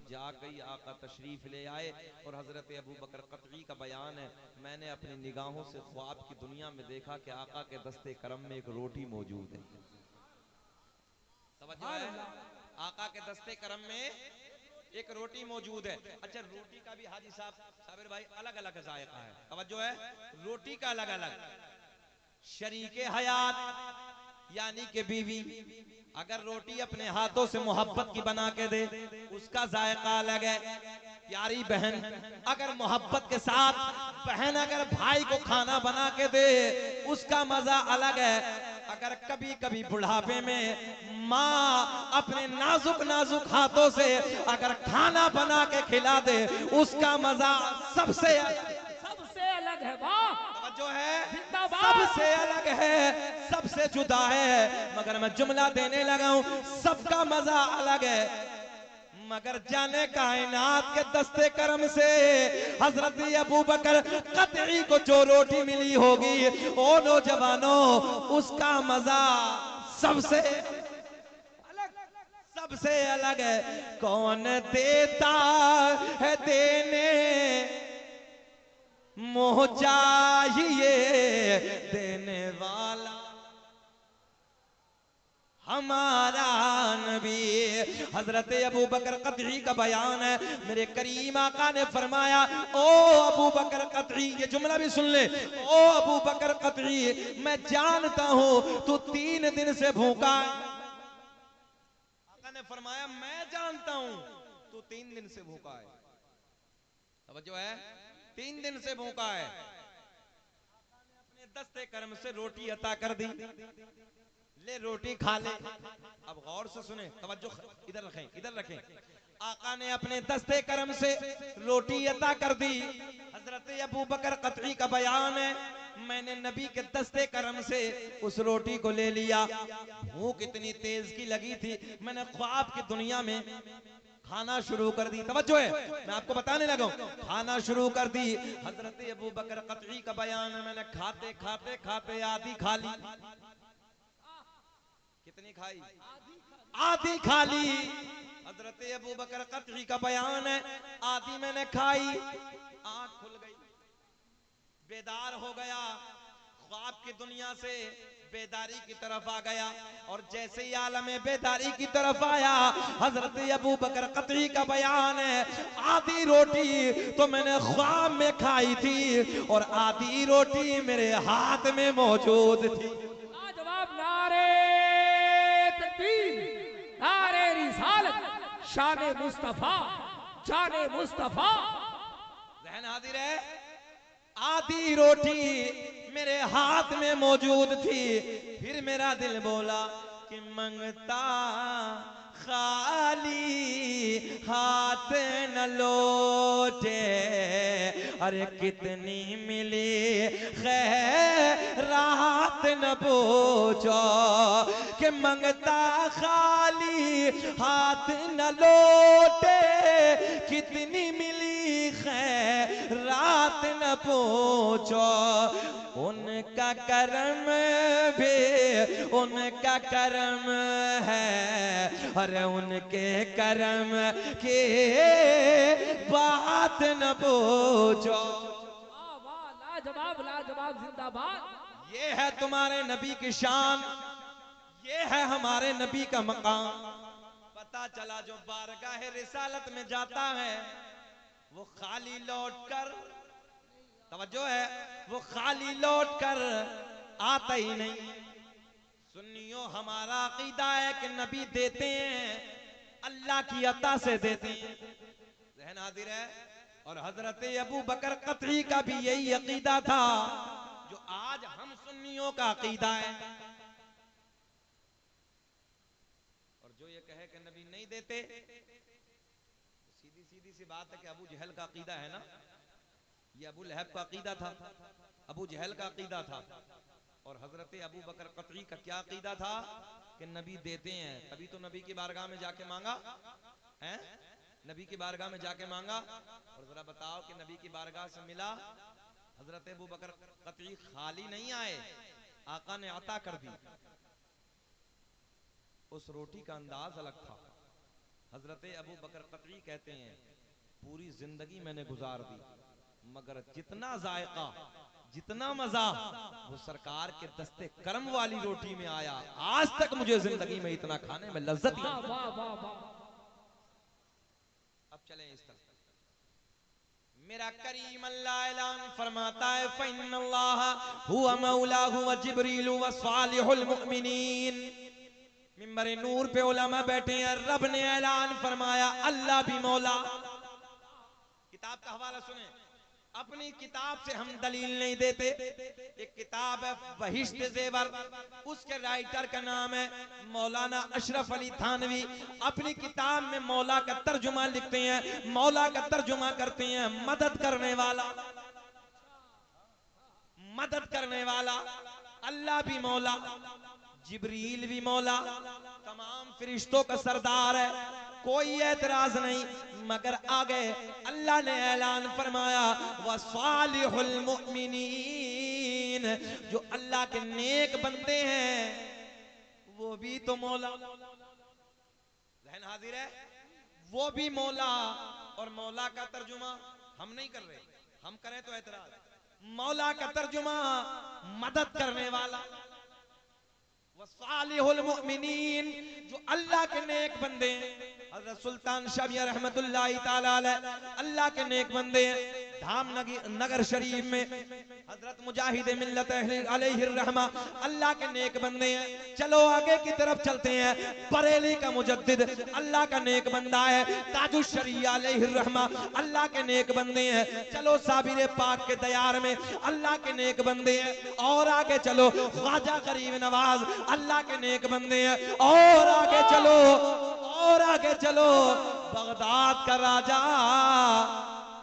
जाग गई, आका तशरीफ ले आए और हजरत अबू बकर कतई का बयान है, मैंने अपनी निगाहों से ख्वाब की दुनिया में देखा कि आका के दस्ते करम में एक रोटी मौजूद है। तवज्जो है, आका के दस्ते करम में एक रोटी मौजूद है। अच्छा, रोटी का भी हाजी साहब साबिर भाई अलग अलग जायका है। तवज्जो है, रोटी का अलग अलग। शरीके हयात यानी कि बीवी अगर रोटी अपने हाथों से मोहब्बत की बना के दे उसका जायका अलग है। प्यारी बहन अगर मोहब्बत के साथ बहन अगर भाई को खाना बना के दे उसका मजा अलग है। अगर कभी कभी बुढ़ापे में माँ अपने नाजुक नाजुक हाथों से अगर खाना बना के खिला दे उसका मजा सबसे अलग है। वाह, जो है जिंदाबाद, सबसे अलग है, सबसे जुदा है। मगर मैं जुमला देने लगा हूं, सबका मजा अलग है। मगर जाने कायनात के दस्ते करम से हजरत अबू बकर कतई को जो रोटी मिली होगी ओ नौजवानों उसका मजा सबसे सबसे अलग है। कौन देता है देने मोह चाहिए देने वाला हमारा नबी। हजरत अबू बकर कतई का बयान है, मेरे करीम आका ने फरमाया ओ अबू बकर कतई, ये जुमला भी सुन ले, ओ अबू बकर कतई मैं जानता हूं तू 3 दिन से भूखा है। आका ने फरमाया मैं जानता हूं तू 3 दिन से भूखा है। तवज्जो है, 3 दिन से भूखा है। आका ने अपने दस्ते कर्म से रोटी अता कर दी, ले रोटी खा ले। अब गौर से सुने, तवज्जो इधर रखें, इधर रखें। आका ने अपने दस्ते करम से रोटी अता कर दी। हजरत अबू बकर कतई का बयान है, मैंने नबी के दस्ते करम से उस रोटी को ले लिया। भूख इतनी तेज की लगी थी, मैंने ख्वाब की दुनिया में खाना शुरू कर दी। तवज्जो है, मैं आपको बताने लगा हूं, खाना शुरू कर दी। हजरत अबू बकर कतई का बयान है, मैंने खाते खाते खाते आधी खा ली। कितनी खाई? आधी खा ली। हजरत अबू बकर कतई का बयान है, आधी मैंने खाई, आंख खुल गई, बेदार हो गया, ख्वाब की दुनिया से बेदारी की तरफ आ गया। और जैसे ही आलम बेदारी की तरफ आया, हजरत अबू बकर कतई का बयान है, आधी रोटी तो मैंने ख्वाब में खाई थी और आधी रोटी मेरे हाथ में मौजूद थी। जवाब नारे तकबीर, नारे रिसालत, शाने मुस्तफा, जाने मुस्तफा। जहन हाजिर है, आधी रोटी मेरे हाथ में मौजूद थी। फिर मेरा दिल बोला कि मंगता खाली हाथ न लौटे, अरे कितनी मिली खैरात न पूछो, कि मंगता खाली हाथ न लौटे, कितनी मिली खैरात न पूछो। उनका करम भी उनका करम है, अरे उनके करम की बात न पूछो। वाह, लाजवाब लाजवाब, जिंदाबाद। ये है तुम्हारे नबी की शान, ये है हमारे नबी का मकाम। पता चला जो बारगाह रिसालत में जाता है वो खाली लौट कर, तवज्जो है, वो खाली लौट कर आता ही नहीं। सुन्नियों हमारा अकीदा है कि नबी देते हैं अल्लाह की अता से देते हैं। जहन हाजिर है, और हजरत अबू बकर कतई का भी यही अकीदा था जो आज हम सुन्नियों का अकीदा है। और जो ये कहे कि नबी नहीं देते, तो सीधी सीधी सी बात है कि अबू जहल का अकीदा है ना, ये अबू लहब का अकीदा था, अबू जहल का अकीदा था। और हजरत अबू बकर कतई का क्या अकीदा था कि नबी देते हैं। तभी तो नबी की बारगाह में जाके मांगा है, नबी की बारगाह में जाके मांगा। और जरा बताओ कि नबी की बारगाह से मिला, हजरत अबू बकर कतई खाली नहीं आए, आका ने अता कर दी। उस रोटी का अंदाज अलग था। हजरत अबू बकर कतई कहते हैं पूरी जिंदगी मैंने गुजार दी मगर जितना जायका जितना मजा वो सरकार के दस्ते कर्म वाली रोटी में आया आज तक मुझे जिंदगी में इतना खाने में लज्जत वाह नहीं। वाह वाह वाह। अब चलें इस तरफ। मेरा करीम अल्लाह ऐलान फरमाता है फ़इन्नल्लाह हुवा मौलाहु व जिब्रील व सालिहुल मुमिनीन। मिंबर नूर पे उलमा बैठे हैं, रब ने ऐलान फरमाया अल्लाह भी मौला। किताब का हवाला सुने, अपनी किताब से हम दलील नहीं देते। एक किताब है बहिश्त ज़ेवर, उसके राइटर का नाम है मौलाना अशरफ अली थानवी। अपनी किताब में मौला का तर्जुमा लिखते हैं, मौला का तर्जुमा करते हैं मदद करने वाला, मदद करने वाला। अल्लाह भी मौला, जिब्रील भी मौला, तमाम फरिश्तों का सरदार है, कोई एतराज नहीं। मगर आगे अल्लाह ने ऐलान फरमाया व सालिहुल मुमिनीन, जो अल्लाह के नेक बंदे हैं वो भी तो मौला। जहन हाजिर है, वो भी मौला। और मौला का तर्जुमा हम नहीं कर रहे, हम करें तो एतराज। मौला का तर्जुमा मदद करने वाला, वसालिहुल मुमिनीन, जो अल्लाह के नेक बंदे हैं। हज़रत सुल्तान शाह मियां रहमतुल्लाहि ताला अलैह अल्लाह के नेक बंदे हैं। धाम नगर शरीफ में हजरत मुजाहिद मिल्लत अलैहिर रहमा अल्लाह के नेक बंदे हैं। चलो आगे की तरफ चलते हैं। बरेली का मुजद्दिद अल्लाह का नेक बंदा है। ताजुश शरिया अलैहिर रहमा अल्लाह के नेक बंदे हैं। चलो साबिर पाक के दयार में अल्लाह के नेक बंदे हैं। और आगे चलो ख्वाजा गरीब नवाज अल्लाह के नेक बंदे हैं। और आगे चलो, और आगे चलो बगदाद का राजा,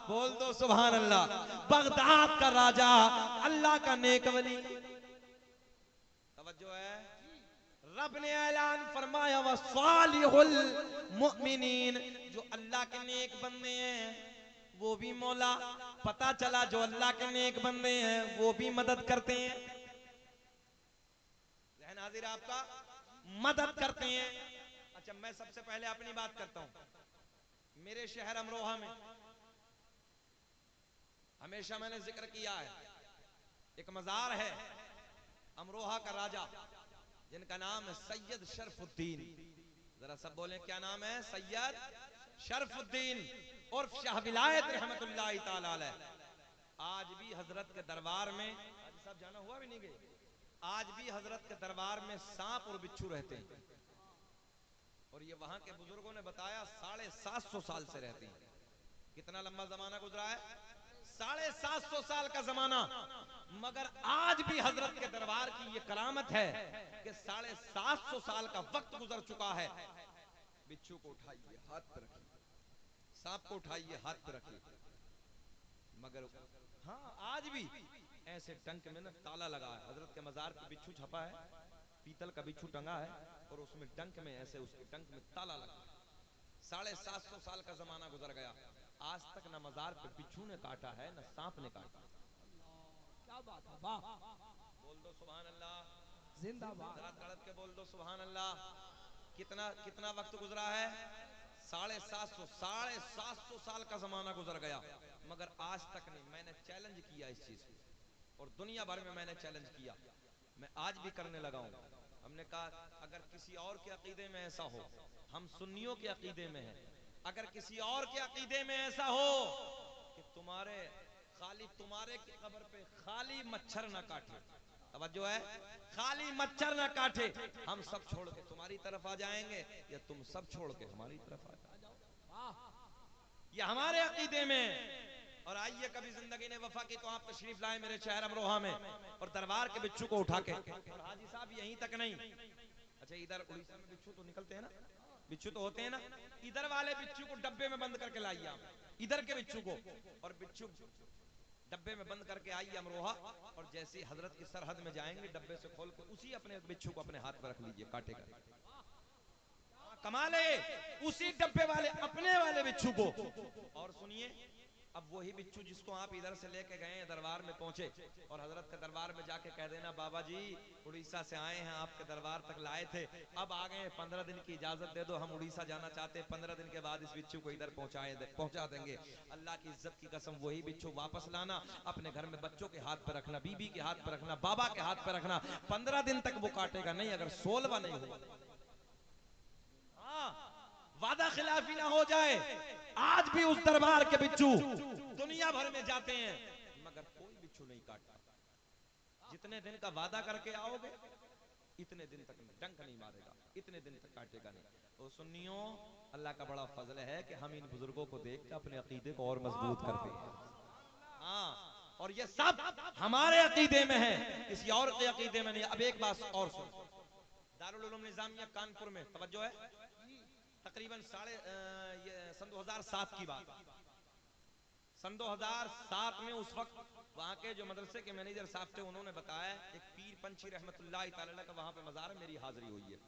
बोल दो सुभान अल्लाह, बगदाद का राजा अल्लाह का नेक वली। तवज्जो है, रब ने ऐलान फरमाया व सालिहुल मुमिनीन, जो अल्लाह के नेक बंदे हैं वो भी मौला। पता चला जो अल्लाह के नेक बंदे हैं वो भी मदद करते हैं। जहन हाजिर आपका, मदद करते हैं। अच्छा, मैं सबसे पहले अपनी बात करता हूं। मेरे शहर अमरोहा में हमेशा मैंने जिक्र किया है, एक मजार है अमरोहा का राजा जिनका नाम है सैयद शरफुद्दीन। जरा सब बोलें क्या नाम है? सैयद शरफुद्दीन और शाह विलायत रहमतुल्लाहि ताला अलैह। आज भी हजरत के दरबार में, आज सब जाना हुआ भी नहीं गए, आज भी हजरत के दरबार में सांप और बिच्छू रहते हैं। और ये वहां के बुजुर्गों ने बताया 750 साल से रहते हैं। कितना लंबा जमाना गुजरा है? 750 साल का जमाना। मगर आज भी हजरत के दरबार की ये करामत है कि 750 साल का वक्त गुजर चुका है। बिच्छू को उठाइए हाथ पे रखिए, सांप को उठाइए हाथ पे रखिए, मगर हाँ आज भी ऐसे डंक में ना ताला लगा है। हजरत के मजार पे बिच्छू छपा है, पीतल का बिच्छू टंगा है और उसमें डंक में ऐसे उसके डंक में ताला लगा है। 750 साल का जमाना गुजर गया, आज तक न मजार पे बिच्छू ने काटा है न सांप ने काटा। क्या बात है, वाह, बोल दो सुभान अल्लाह, जिंदाबाद। जरा तड़प के बोल दो सुभान अल्लाह। कितना कितना वक्त गुजरा है? 750 साल का जमाना गुजर गया, मगर आज तक नहीं। मैंने चैलेंज किया इस चीज को और दुनिया भर में मैंने चैलेंज किया, मैं आज भी करने लगा हूं। हमने कहा अगर किसी और के अकीदे में ऐसा हो, हम सुन्नियों के अकीदे में हैं, अगर किसी और के अकीदे में ऐसा हो कि तुम्हारे की कब्र पे खाली मच्छर ना काटे, तवज्जो है, खाली मच्छर ना काटे, हम सब छोड़ के तुम्हारी तरफ आ जाएंगे या तुम सब छोड़ के हमारी तरफ आ जाओ, ये हमारे अकीदे में। और आइए कभी जिंदगी ने वफा की तो आप तशरीफ लाए मेरे शहर अमरोहा में और दरबार के बिच्छू को उठा के। और हाजी साहब यहीं तक नहीं, अच्छा इधर उड़ीसा में बिच्छू तो निकलते हैं ना, बिच्छू तो होते हैं ना, इधर वाले बिच्छू को डब्बे में बंद करके लाइए आप, इधर के बिच्छू को, और बिच्छू डब्बे में बंद करके आइए अमरोहा, और जैसे हजरत की सरहद में जाएंगे डब्बे से खोल के उसी अपने बिच्छू को अपने हाथ में रख लीजिए काटेगा। कमाल है, उसी डब्बे वाले अपने वाले बिच्छू को। और सुनिए अब वही बिच्छू जिसको आप इधर से लेके गए हैं दरबार में पहुंचे और हजरत के दरबार में जाके कह देना बाबा जी उड़ीसा से आए हैं आपके दरबार तक लाए थे, अब आ गए 15 दिन की इजाजत दे दो, हम उड़ीसा जाना चाहते हैं, 15 दिन के बाद इस बिच्छू को इधर पहुंचा देंगे। अल्लाह की इज्जत की कसम वही बिच्छू वापस लाना, अपने घर में बच्चों के हाथ पर रखना, बीबी के हाथ पर रखना, बाबा के हाथ पर रखना, 15 दिन तक वो काटेगा नहीं अगर 16वां नहीं हुआ। हाँ, वादा खिलाफी ना हो जाए। आज भी उस दरबार के बिच्छू दुनिया भर में जाते हैं मगर कोई बिच्छू नहीं काटता। जितने दिन का वादा करके आओगे इतने दिन तक डंक नहीं मारेगा, इतने दिन तक काटेगा नहीं। तो सुन्नियों, अल्लाह का बड़ा फजल है कि हम इन बुजुर्गों को देख के अपने अकीदे को और मजबूत करते हैं। हाँ, और ये सब हमारे अकीदे में है, किसी और के अकीदे में नहीं। अब एक बात और सुन, दारुल उलूम निजामिया कानपुर में तवज्जो है, तकरीबन सन 2007 की बात, सन 2007 में उस वक्त वहां के जो मदरसे के मैनेजर साहब थे उन्होंने बताया एक पीर पंछी रहमतुल्लाह तआला का वहां पे मजार है, मेरी हाजिरी हुई है।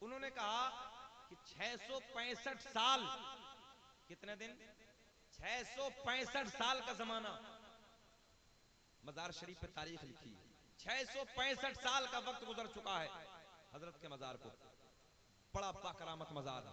उन्होंने कहा कि 665 साल, कितने दिन, 665 साल का जमाना, मजार शरीफ पे तारीख लिखी, 665 साल का वक्त गुजर चुका है हजरत के मजार को। बड़ा बाकरामत मजार है।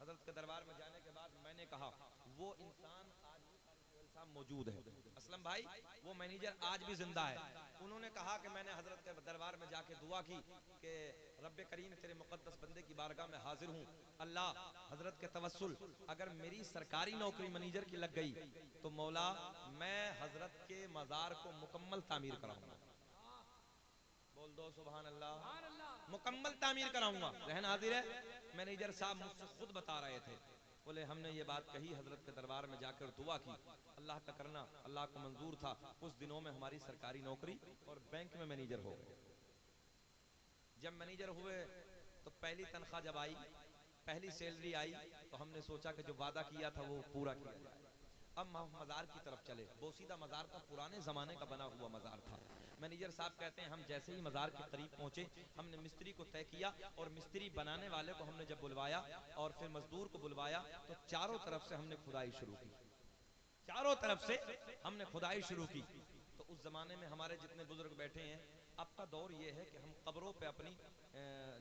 हजरत के दरबार में जाने के बाद मैंने कहा वो इंसान आज भी साहब मौजूद है, असलम भाई वो मैनेजर आज भी जिंदा है। उन्होंने कहा कि मैंने हजरत के दरबार में जाके दुआ की कि रब्बे करीम तेरे मुकद्दस बंदे की बारगाह में हाजिर हूँ, अल्लाह हजरत के तवस्सुल अगर मेरी सरकारी नौकरी मैनेजर की लग गई तो मौला मैं हजरत के मजार को मुकम्मल तामीर कराऊंगा। बोल दो सुभान अल्लाह, मुकम्मल तामीर कराऊंगा। रहन हाजिर है, मैनेजर साहब मुझसे खुद बता रहे थे, बोले हमने ये बात कही हजरत के दरबार में जाकर दुआ की, अल्लाह का करना अल्लाह को मंजूर था, कुछ दिनों में हमारी सरकारी नौकरी और बैंक में मैनेजर हो गए। जब मैनेजर हुए तो पहली तनख्वाह जब आई, पहली सैलरी आई तो हमने सोचा कि जो वादा किया था वो पूरा किया जाए। अब मजार की तरफ चले, बोसीदा मजार था, पुराने जमाने का बना हुआ मजार था। मैनेजर साहब कहते हैं हम जैसे ही मजार के करीब पहुंचे हमने मिस्त्री को तय किया और मिस्त्री बनाने वाले को हमने जब बुलवाया और फिर मजदूर को बुलवाया तो चारों तरफ से हमने खुदाई शुरू की, चारों तरफ से हमने खुदाई शुरू की। तो उस जमाने में हमारे जितने बुजुर्ग बैठे हैं, अब का दौर ये है कि हम कब्रों पे अपनी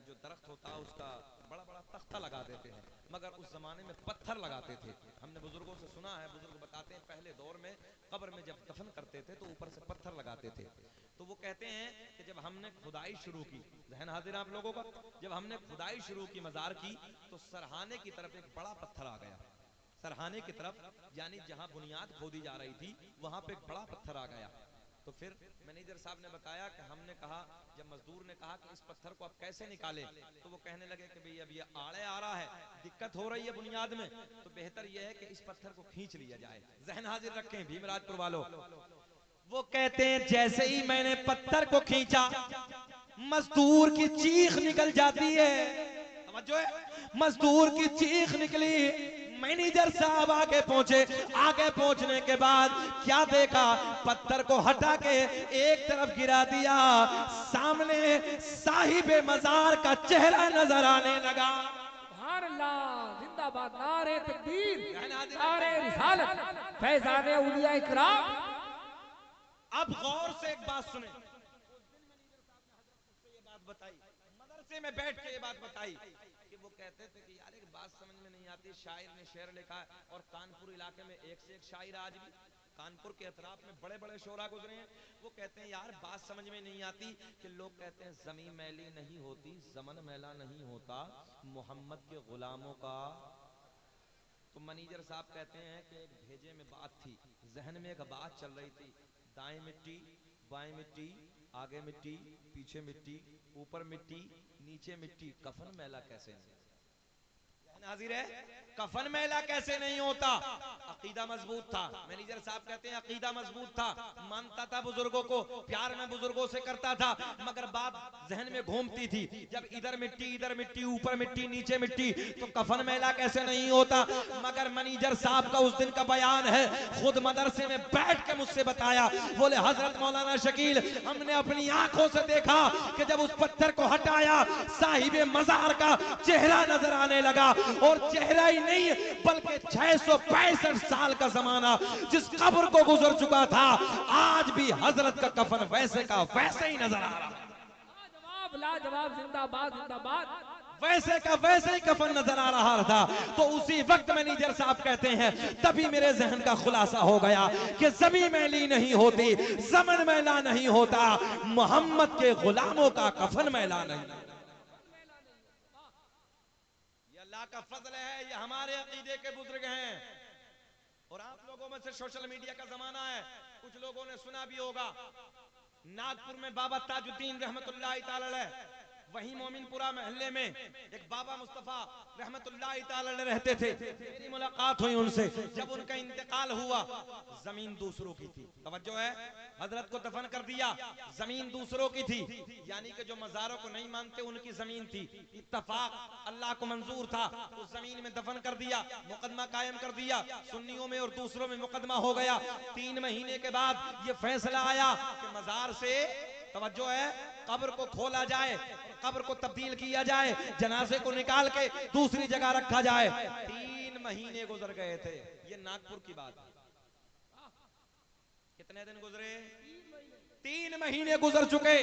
जो दरख्त होता है उसका बड़ा बड़ा तख्ता लगा देते हैं, मगर उस जमाने में पत्थर लगाते थे। हमने बुजुर्गों से सुना है, बुजुर्ग बताते हैं पहले दौर में कब्र में जब दफन करते थे तो ऊपर से पत्थर लगाते थे। तो वो कहते हैं कि जब हमने खुदाई शुरू की, जहन हाजिर आप लोगों का, जब हमने खुदाई शुरू की मजार की तो सरहाने की तरफ एक बड़ा पत्थर आ गया, सरहाने की तरफ यानी जहां बुनियाद खोदी जा रही थी वहां पे एक बड़ा पत्थर आ गया। तो फिर मैनेजर साहब ने बताया कि हमने कहा, जब मजदूर ने कहा कि इस पत्थर को आप कैसे निकालें, तो वो कहने लगे कि भाई अब ये आड़े आ रहा है, दिक्कत हो रही है बुनियाद में, तो बेहतर यह है कि इस पत्थर को खींच लिया जाए। जहन हाजिर रखें भीमराजपुर वालों, वो कहते हैं जैसे ही मैंने पत्थर को खींचा मजदूर की चीख निकल जाती है, समझो है, मजदूर की चीख निकली। मैनेजर साहब आगे पहुंचे, आगे पहुंचने के बाद क्या देखा, पत्थर को हटा के एक तरफ गिरा दिया, सामने साहिबे मजार का चेहरा नजर आने लगा। सुभान अल्लाह, जिंदाबाद, नारे तकबीर, नारे रिसालत, फैजाने औलिया इकराम। अब गौर से एक बात सुने, ये बात बताई मदरसे में बैठ के, ये बात बताई कि वो कहते थे कि यार एक बात समझ में नहीं आती, शायर ने शेर लिखा है और कानपुर इलाके में एक से एक शायर, आज भी कानपुर के अतराफ में बड़े बड़े शोरा गुजरे हैं। वो कहते हैं यार बात समझ में नहीं आती कि लोग कहते हैं जमीन मैली नहीं होती, जमन मैला नहीं होता, मोहम्मद के गुलामों का। तो मैनेजर साहब कहते हैं कि एक भेजे में बात थी, जहन में एक बात चल रही थी, दाएं मिट्टी बाएं मिट्टी, आगे मिट्टी पीछे मिट्टी, ऊपर मिट्टी नीचे मिट्टी, कफन मैला कैसे नहीं? हाजिर है, कफन मैला कैसे नहीं होता? अकीदा मजबूत था। मैनेजर साहब कहते हैं अकीदा मजबूत था, मानता था बुजुर्गों को, प्यार में बुजुर्गों से करता था, मगर बात जहन में घूमती थी, जब इधर मिट्टी, ऊपर मिट्टी, नीचे मिट्टी, तो कफन मैला कैसे नहीं होता। मगर मैनेजर साहब का उस दिन का बयान है, खुद मदरसे में बैठ के मुझसे बताया, बोले हजरत मौलाना शकील, हमने अपनी आंखों से देखा कि जब उस पत्थर को हटाया, साहिबे मजार का चेहरा नजर आने लगा, और चेहरा ही नहीं बल्कि 665 साल का जमाना जिस कब्र को गुजर चुका था, आज भी हजरत का कफन वैसे का वैसे ही नजर आ रहा। लाजवाब लाजवाब, जिंदाबाद जिंदाबाद, वैसे का वैसे ही कफन नजर आ रहा था। तो उसी वक्त मैनेजर साहब कहते हैं, तभी मेरे जहन का खुलासा हो गया कि जमीन मैली नहीं होती, जमन मैला नहीं होता, मोहम्मद के गुलामों का कफन मैला नहीं। ये अल्लाह का फजल है, ये हमारे अकीदे के बुजुर्ग हैं। और आप लोगों में से सोशल मीडिया का जमाना है, कुछ लोगों ने सुना भी होगा, नागपुर में बाबा ताजुद्दीन रहमतुल्लाह ताला अलैह, वहीं मोमिनपुरा मोहल्ले में एक बाबा मुस्तफा रहमतुल्लाह ताला अलैह रहते थे। मेरी मुलाकात हुई उनसे, जब उनका इंतकाल हुआ, जमीन दूसरों की थी। तवज्जो है, हजरत को दफन कर दिया, जमीन दूसरों की थी, यानी कि जो मजारों को नहीं मानते उनकी जमीन थी। इत्तफाक अल्लाह को मंजूर था, उस जमीन में दफन कर दिया, मुकदमा कायम कर दिया, सुन्नियों में और दूसरों में मुकदमा हो गया। 3 महीने के बाद ये फैसला आया कि मजार से, तवज्जो है, कब्र को खोला जाए, कब्र को तब्दील किया जाए, जनाजे को निकाल के दूसरी जगह रखा जाए। 3 महीने गुजर गए थे, ये नागपुर की बात है। कितने दिन गुजरे? 3 महीने गुजर चुके।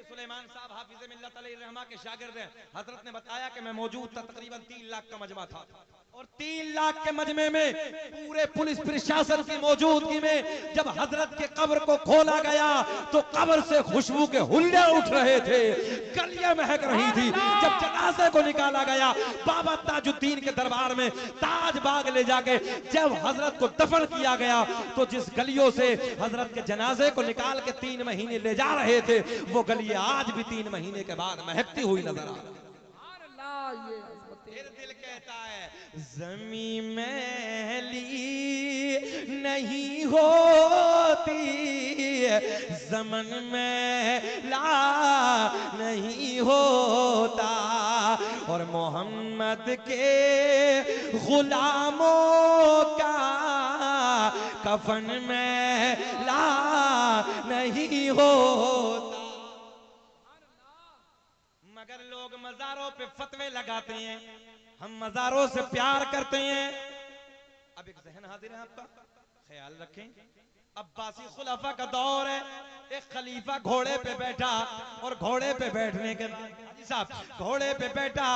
सुलेमान साहब हाफिज़े मिल्लत अलैहि रहमा के शागिर्द हैं। हजरत ने बताया कि मैं मौजूद था, तकरीबन 3 लाख का मजमा था, और 3 लाख के मजमे में पूरे पुलिस प्रशासन की मौजूदगी में जब हजरत के कब्र को खोला गया तो कब्र से खुशबू के हुल्ले उठ रहे थे, गलियां महक रही थी। जब जनाजे को निकाला गया, बाबा ताजुद्दीन के दरबार में ताज बाग ले जाके जब हजरत को दफन किया गया, तो जिस गलियों से हजरत के जनाजे को निकाल के 3 महीने ले जा रहे थे, वो गलियां आज भी 3 महीने के बाद महकती हुई नजर आ रही। फिर दिल कहता है, जमीन मैली नहीं होती, जमन मैला नहीं होता, और मोहम्मद के गुलामों का कफन मैला नहीं होता। मगर लोग मजारों पे फतवे लगाते हैं, हम मजारों से प्यार करते हैं। अब एक जहन हाजिर है आपका, ख्याल रखें, अब्बासी खुलाफा का दौर है, एक खलीफा घोड़े पे बैठा, और घोड़े पे बैठने के बाद साहब घोड़े पे बैठा,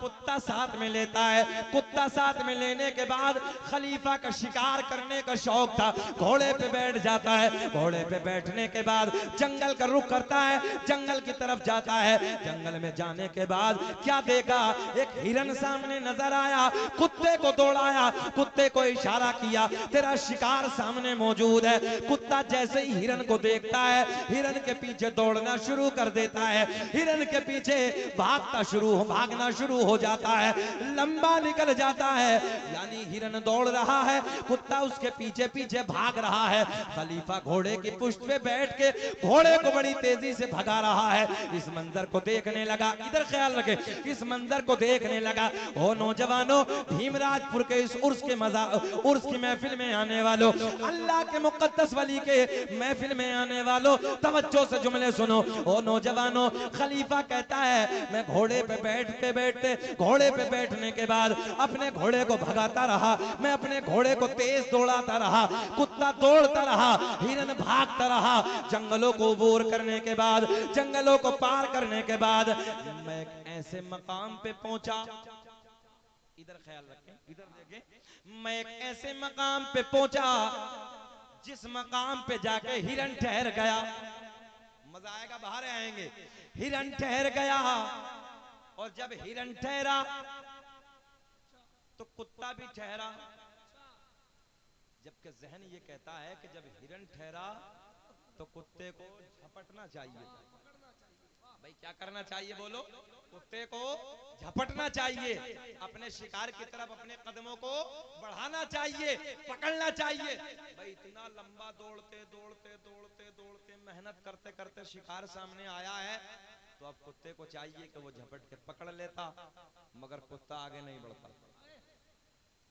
कुत्ता साथ में लेता है, कुत्ता साथ में लेने के बाद खलीफा का शिकार करने का शौक था, घोड़े पे बैठ जाता है, घोड़े पे बैठने के बाद जंगल का रुख करता है, जंगल की तरफ जाता है। जंगल में जाने के बाद क्या देखा, एक हिरन सामने नजर आया, कुत्ते को दौड़ाया, कुत्ते को इशारा किया, तेरा शिकार सामने मौजूद है। कुत्ता जैसे ही हिरन को देखता है, हिरन के पीछे दौड़ना शुरू कर देता है, हिरन के पीछे भागना शुरू हो जाता है, लंबा निकल जाता है, यानी हिरन दौड़ रहा है, कुत्ता उसके पीछे पीछे भाग रहा है। खलीफा घोड़े की पुष्ट पे बैठ के घोड़े को बड़ी तेजी से भगा रहा है। इस मंजर को देखने लगा, इधर ख्याल रखे, इस मंजर को देखने लगा, ओ नौजवानों, भीमराजपुर के इस उर्स की महफिल में आने वालों, अल्लाह के मुकद्दस वली के महफिल में आने वालों, तवज्जो से जुमले सुनो। ओ नौजवानों, खलीफा कहता है, मैं घोड़े पे बैठते घोड़े पे बैठने के बाद अपने घोड़े को भगाता रहा, मैं अपने घोड़े को तेज दौड़ाता रहा, कुत्ता दौड़ता रहा, हिरन भागता रहा। जंगलों को अबूर करने के बाद, जंगलों को पार करने के बाद मैं एक ऐसे मकाम पे पहुंचा, इधर ख्याल रखें, इधर देखें, मैं एक ऐसे मकाम पे पहुंचा जिस मकाम पे जाके हिरन ठहर गया। मजा आएगा, बाहर आएंगे। हिरन ठहर गया, और जब हिरन ठहरा तो कुत्ता भी ठहरा। जबकि जहन ये कहता है कि जब हिरन ठहरा तो कुत्ते को झपटना चाहिए। भाई क्या करना चाहिए बोलो? कुत्ते को झपटना चाहिए, अपने शिकार की तरफ अपने कदमों को बढ़ाना चाहिए, पकड़ना चाहिए। भाई इतना लंबा दौड़ते दौड़ते दौड़ते दौड़ते मेहनत करते करते शिकार सामने आया है, तो अब कुत्ते को चाहिए कि वो झपट के पकड़ लेता, मगर कुत्ता आगे नहीं बढ़ता,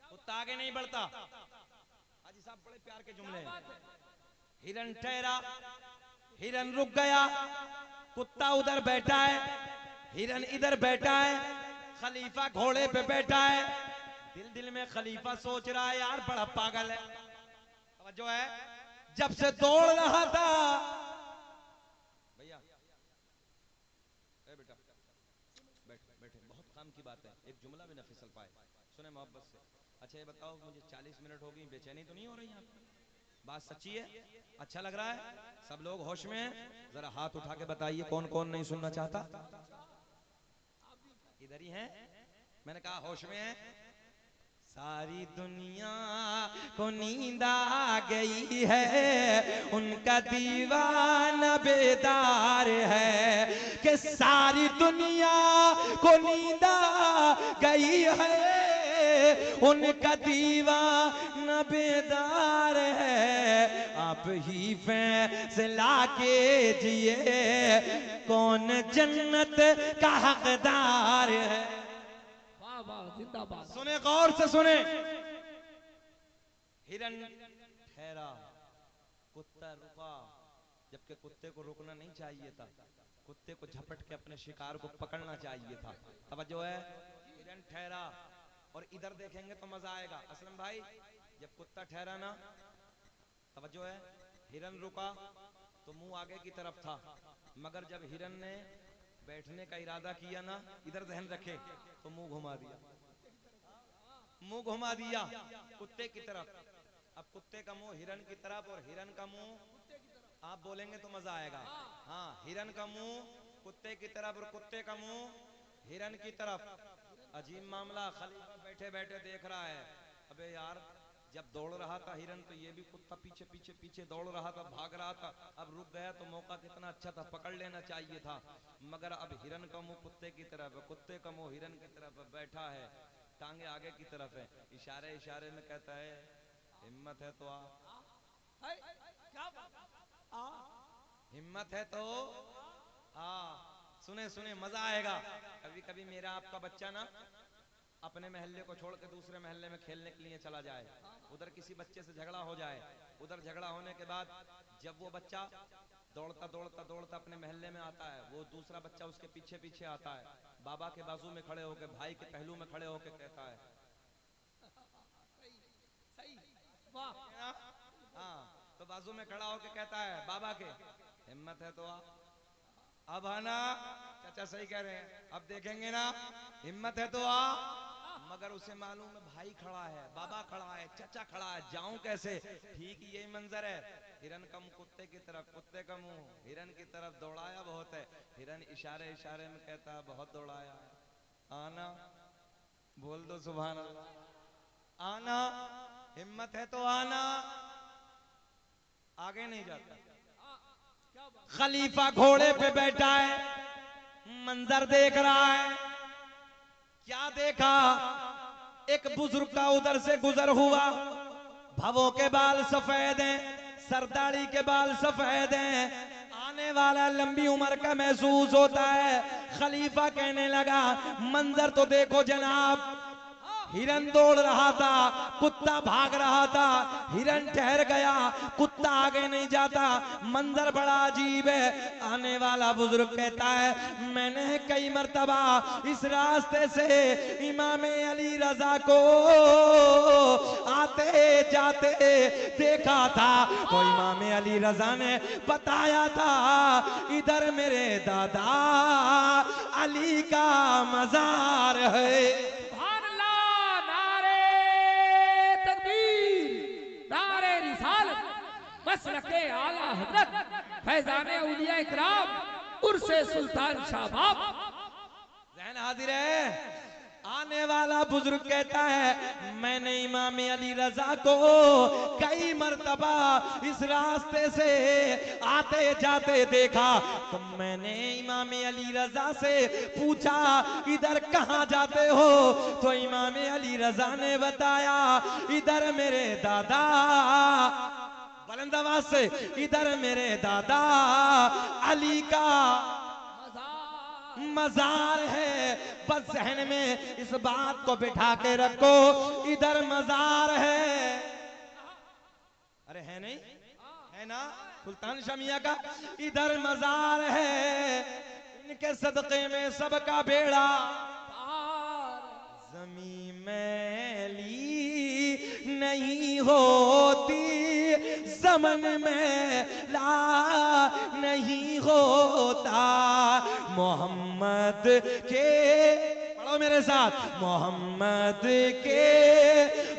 कुत्ता आगे नहीं बढ़ता। हाजी साहब बड़े प्यार के जुमले हैं। हिरन ठहरा, हिरन रुक गया, कुत्ता उधर बैठा है, हिरन इधर बैठा है, खलीफा घोड़े पे बैठा है। दिल दिल में खलीफा सोच रहा है यार बड़ा पागल है, जो है जब से दौड़ रहा था। भैया बेटा बैठे बैठे, बहुत काम की बात है, एक जुमला भी न फिसल पाए, सुने मोहब्बत से। अच्छा ये बताओ, मुझे 40 मिनट हो गई, बेचैनी तो नहीं हो रही यहाँ? बात सच्ची है? अच्छा लग रहा है? सब लोग होश में हैं? जरा हाथ उठा के बताइए कौन कौन नहीं सुनना चाहता। इधर ही हैं? मैंने कहा होश में है। सारी दुनिया को नींद आ गई है, उनका दीवाना बेदार है, कि सारी दुनिया को नींद आ गई है, उनका दीवाना बेदार है। आप ही फैसला कीजिए कौन जन्नत का हकदार है। जिंदाबाद। सुने गौर से सुने। हिरन ठहरा, कुत्ता रुका, जबकि कुत्ते को रुकना नहीं चाहिए था, कुत्ते को झपट के अपने शिकार को पकड़ना चाहिए था। तवज्जो है? हिरन ठहरा, और इधर देखेंगे तो मजा आएगा। असलम भाई जब कुत्ता ठहरा ना, तवज्जो है, हिरन रुका तो मुंह आगे की तरफ था, मगर जब हिरन ने बैठने का इरादा किया ना, इधर ध्यान रखे, तो मुंह घुमा दिया, मुंह घुमा दिया कुत्ते की तरफ। अब कुत्ते का मुंह हिरन की तरफ और हिरन का मुंह, आप बोलेंगे तो मजा आएगा। हाँ, हिरन का मुंह कुत्ते की तरफ और कुत्ते का मुंह हिरन की तरफ। अजीब मामला। खलीफा बैठे बैठे देख रहा है, अबे यार जब दौड़ रहा था हिरन तो ये भी कुत्ता पीछे पीछे पीछे दौड़ रहा था, भाग रहा था। अब रुक गया तो मौका कितना अच्छा था, पकड़ लेना चाहिए था, मगर अब हिरन का मुंह कुत्ते की तरफ, कुत्ते का मुंह हिरन की तरफ बैठा है, टांगे आगे की तरफ है, इशारे इशारे में कहता है हिम्मत है तो आ, हिम्मत है तो आ। सुने सुने मजा आएगा। कभी कभी मेरा आपका बच्चा ना अपने मोहल्ले को छोड़ के दूसरे मोहल्ले में खेलने के लिए चला जाए, उधर किसी बच्चे से झगड़ा हो जाए, उधर झगड़ा होने के बाद जब वो बच्चा दौड़ता दौड़ता दौड़ता अपने मोहल्ले में आता है, वो दूसरा बच्चा उसके पीछे पीछे आता है, बाबा के बाजू में खड़े होकर, भाई के पहलू में खड़े होकर कहता है, हाँ, तो बाजू में खड़ा होकर कहता है बाबा के, हिम्मत है तो आ। अब आना, चाचा सही कह रहे हैं, अब देखेंगे ना, हिम्मत है तो आ। मगर उसे मालूम है भाई खड़ा है, बाबा खड़ा है, चाचा खड़ा है, जाऊं कैसे? ठीक यही मंजर है, हिरन का मुंह कुत्ते की तरफ, कुत्ते का मुंह हिरन की तरफ। दौड़ाया बहुत है, हिरन इशारे इशारे में कहता है बहुत दौड़ाया है, आना, बोल दो सुभान अल्लाह, आना, हिम्मत है तो आना। आगे नहीं जाता। खलीफा घोड़े पे बैठा है, मंजर देख रहा है। क्या देखा? एक बुजुर्ग का उधर से गुजर हुआ, भवों के बाल सफेद हैं, सरदारी के बाल सफेद हैं, आने वाला लंबी उम्र का महसूस होता है। खलीफा कहने लगा मंजर तो देखो जनाब, हिरन दौड़ रहा था, कुत्ता भाग रहा था, हिरन ठहर गया, कुत्ता आगे नहीं जाता, मंजर बड़ा अजीब है। आने वाला बुजुर्ग कहता है मैंने कई मर्तबा इस रास्ते से इमाम अली रजा को आते जाते देखा था, तो इमाम अली रजा ने बताया था इधर मेरे दादा अली का मजार है। मसलके आला हजरत फैजाने औलिया इकराम उर्से सुल्तान शाहबाब। ज़हन हाजिर है। आने वाला बुजुर्ग कहता है मैंने इमाम अली रजा को कई मर्तबा इस रास्ते से आते जाते देखा, तो मैंने इमाम अली रजा से पूछा इधर कहाँ जाते हो, तो इमाम अली रजा ने बताया इधर मेरे दादा, बुलंद आवाज से, इधर मेरे दादा अली का मजार है। बस जहन में इस बात को बिठा के रखो, इधर मजार है। अरे है नहीं, है ना सुल्तान शमिया का, इधर मजार है, इनके सदक़े में सबका बेड़ा। ज़मीं मैली नहीं होती, ज़मन में ला नहीं होता। मोहम्मद के, पढ़ो मेरे साथ, मोहम्मद के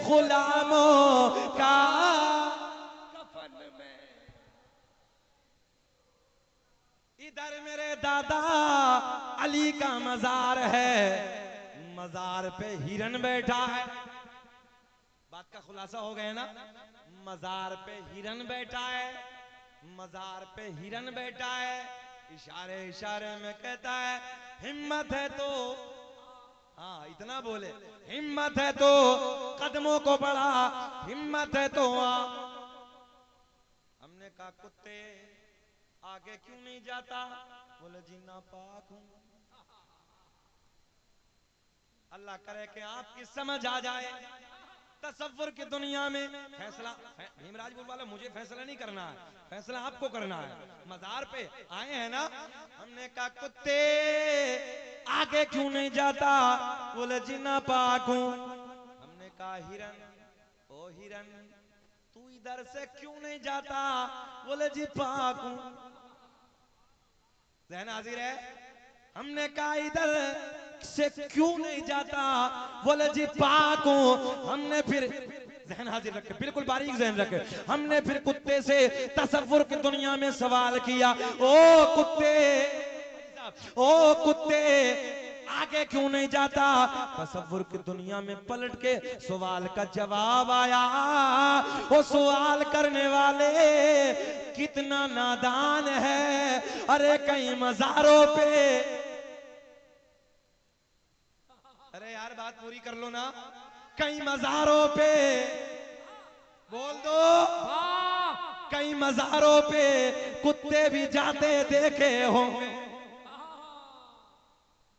गुलामों का कफन में। इधर मेरे दादा अली का मजार है, मजार पे हिरन बैठा है। बात का खुलासा हो गया ना, मजार पे हिरन बैठा है, मजार पे हिरन बैठा है। इशारे इशारे में कहता है हिम्मत है तो, हाँ इतना बोले, हिम्मत है तो कदमों को बढ़ा, हिम्मत है तो आ। हमने कहा कुत्ते आगे क्यों नहीं जाता? बोले जी नापाक हूं। अल्लाह करे कि आपकी समझ आ जाए। तसव्वुर की दुनिया में फैसला, भीमराज बोल वाला मुझे फैसला नहीं करना है, फैसला आपको करना है। मजार पे आए हैं ना, हमने कहा कुत्ते आगे क्यों नहीं जाता? बोले जी नापाक हूं। हमने कहा हिरन, ओ हिरन तू इधर से क्यों नहीं जाता? बोले जी पाक हूं। जहन हाजिर है। हमने कहा इधर से क्यों नहीं जाता? बोले जी पाक हूं। हमने फिर जहन हाजिर रखे, बिल्कुल बारीक जहन रखे। हमने फिर कुत्ते से तसव्वुर की दुनिया में सवाल किया, ओ कुत्ते, ओ कुत्ते आगे क्यों नहीं जाता? तसव्वुर की दुनिया में पलट के सवाल का जवाब आया। वो सवाल करने वाले कितना नादान है। अरे कहीं मजारों पे, अरे यार बात पूरी कर लो ना, कहीं मजारों पे, बोल दो, कहीं मजारों पे कुत्ते भी जाते देखे होंगे।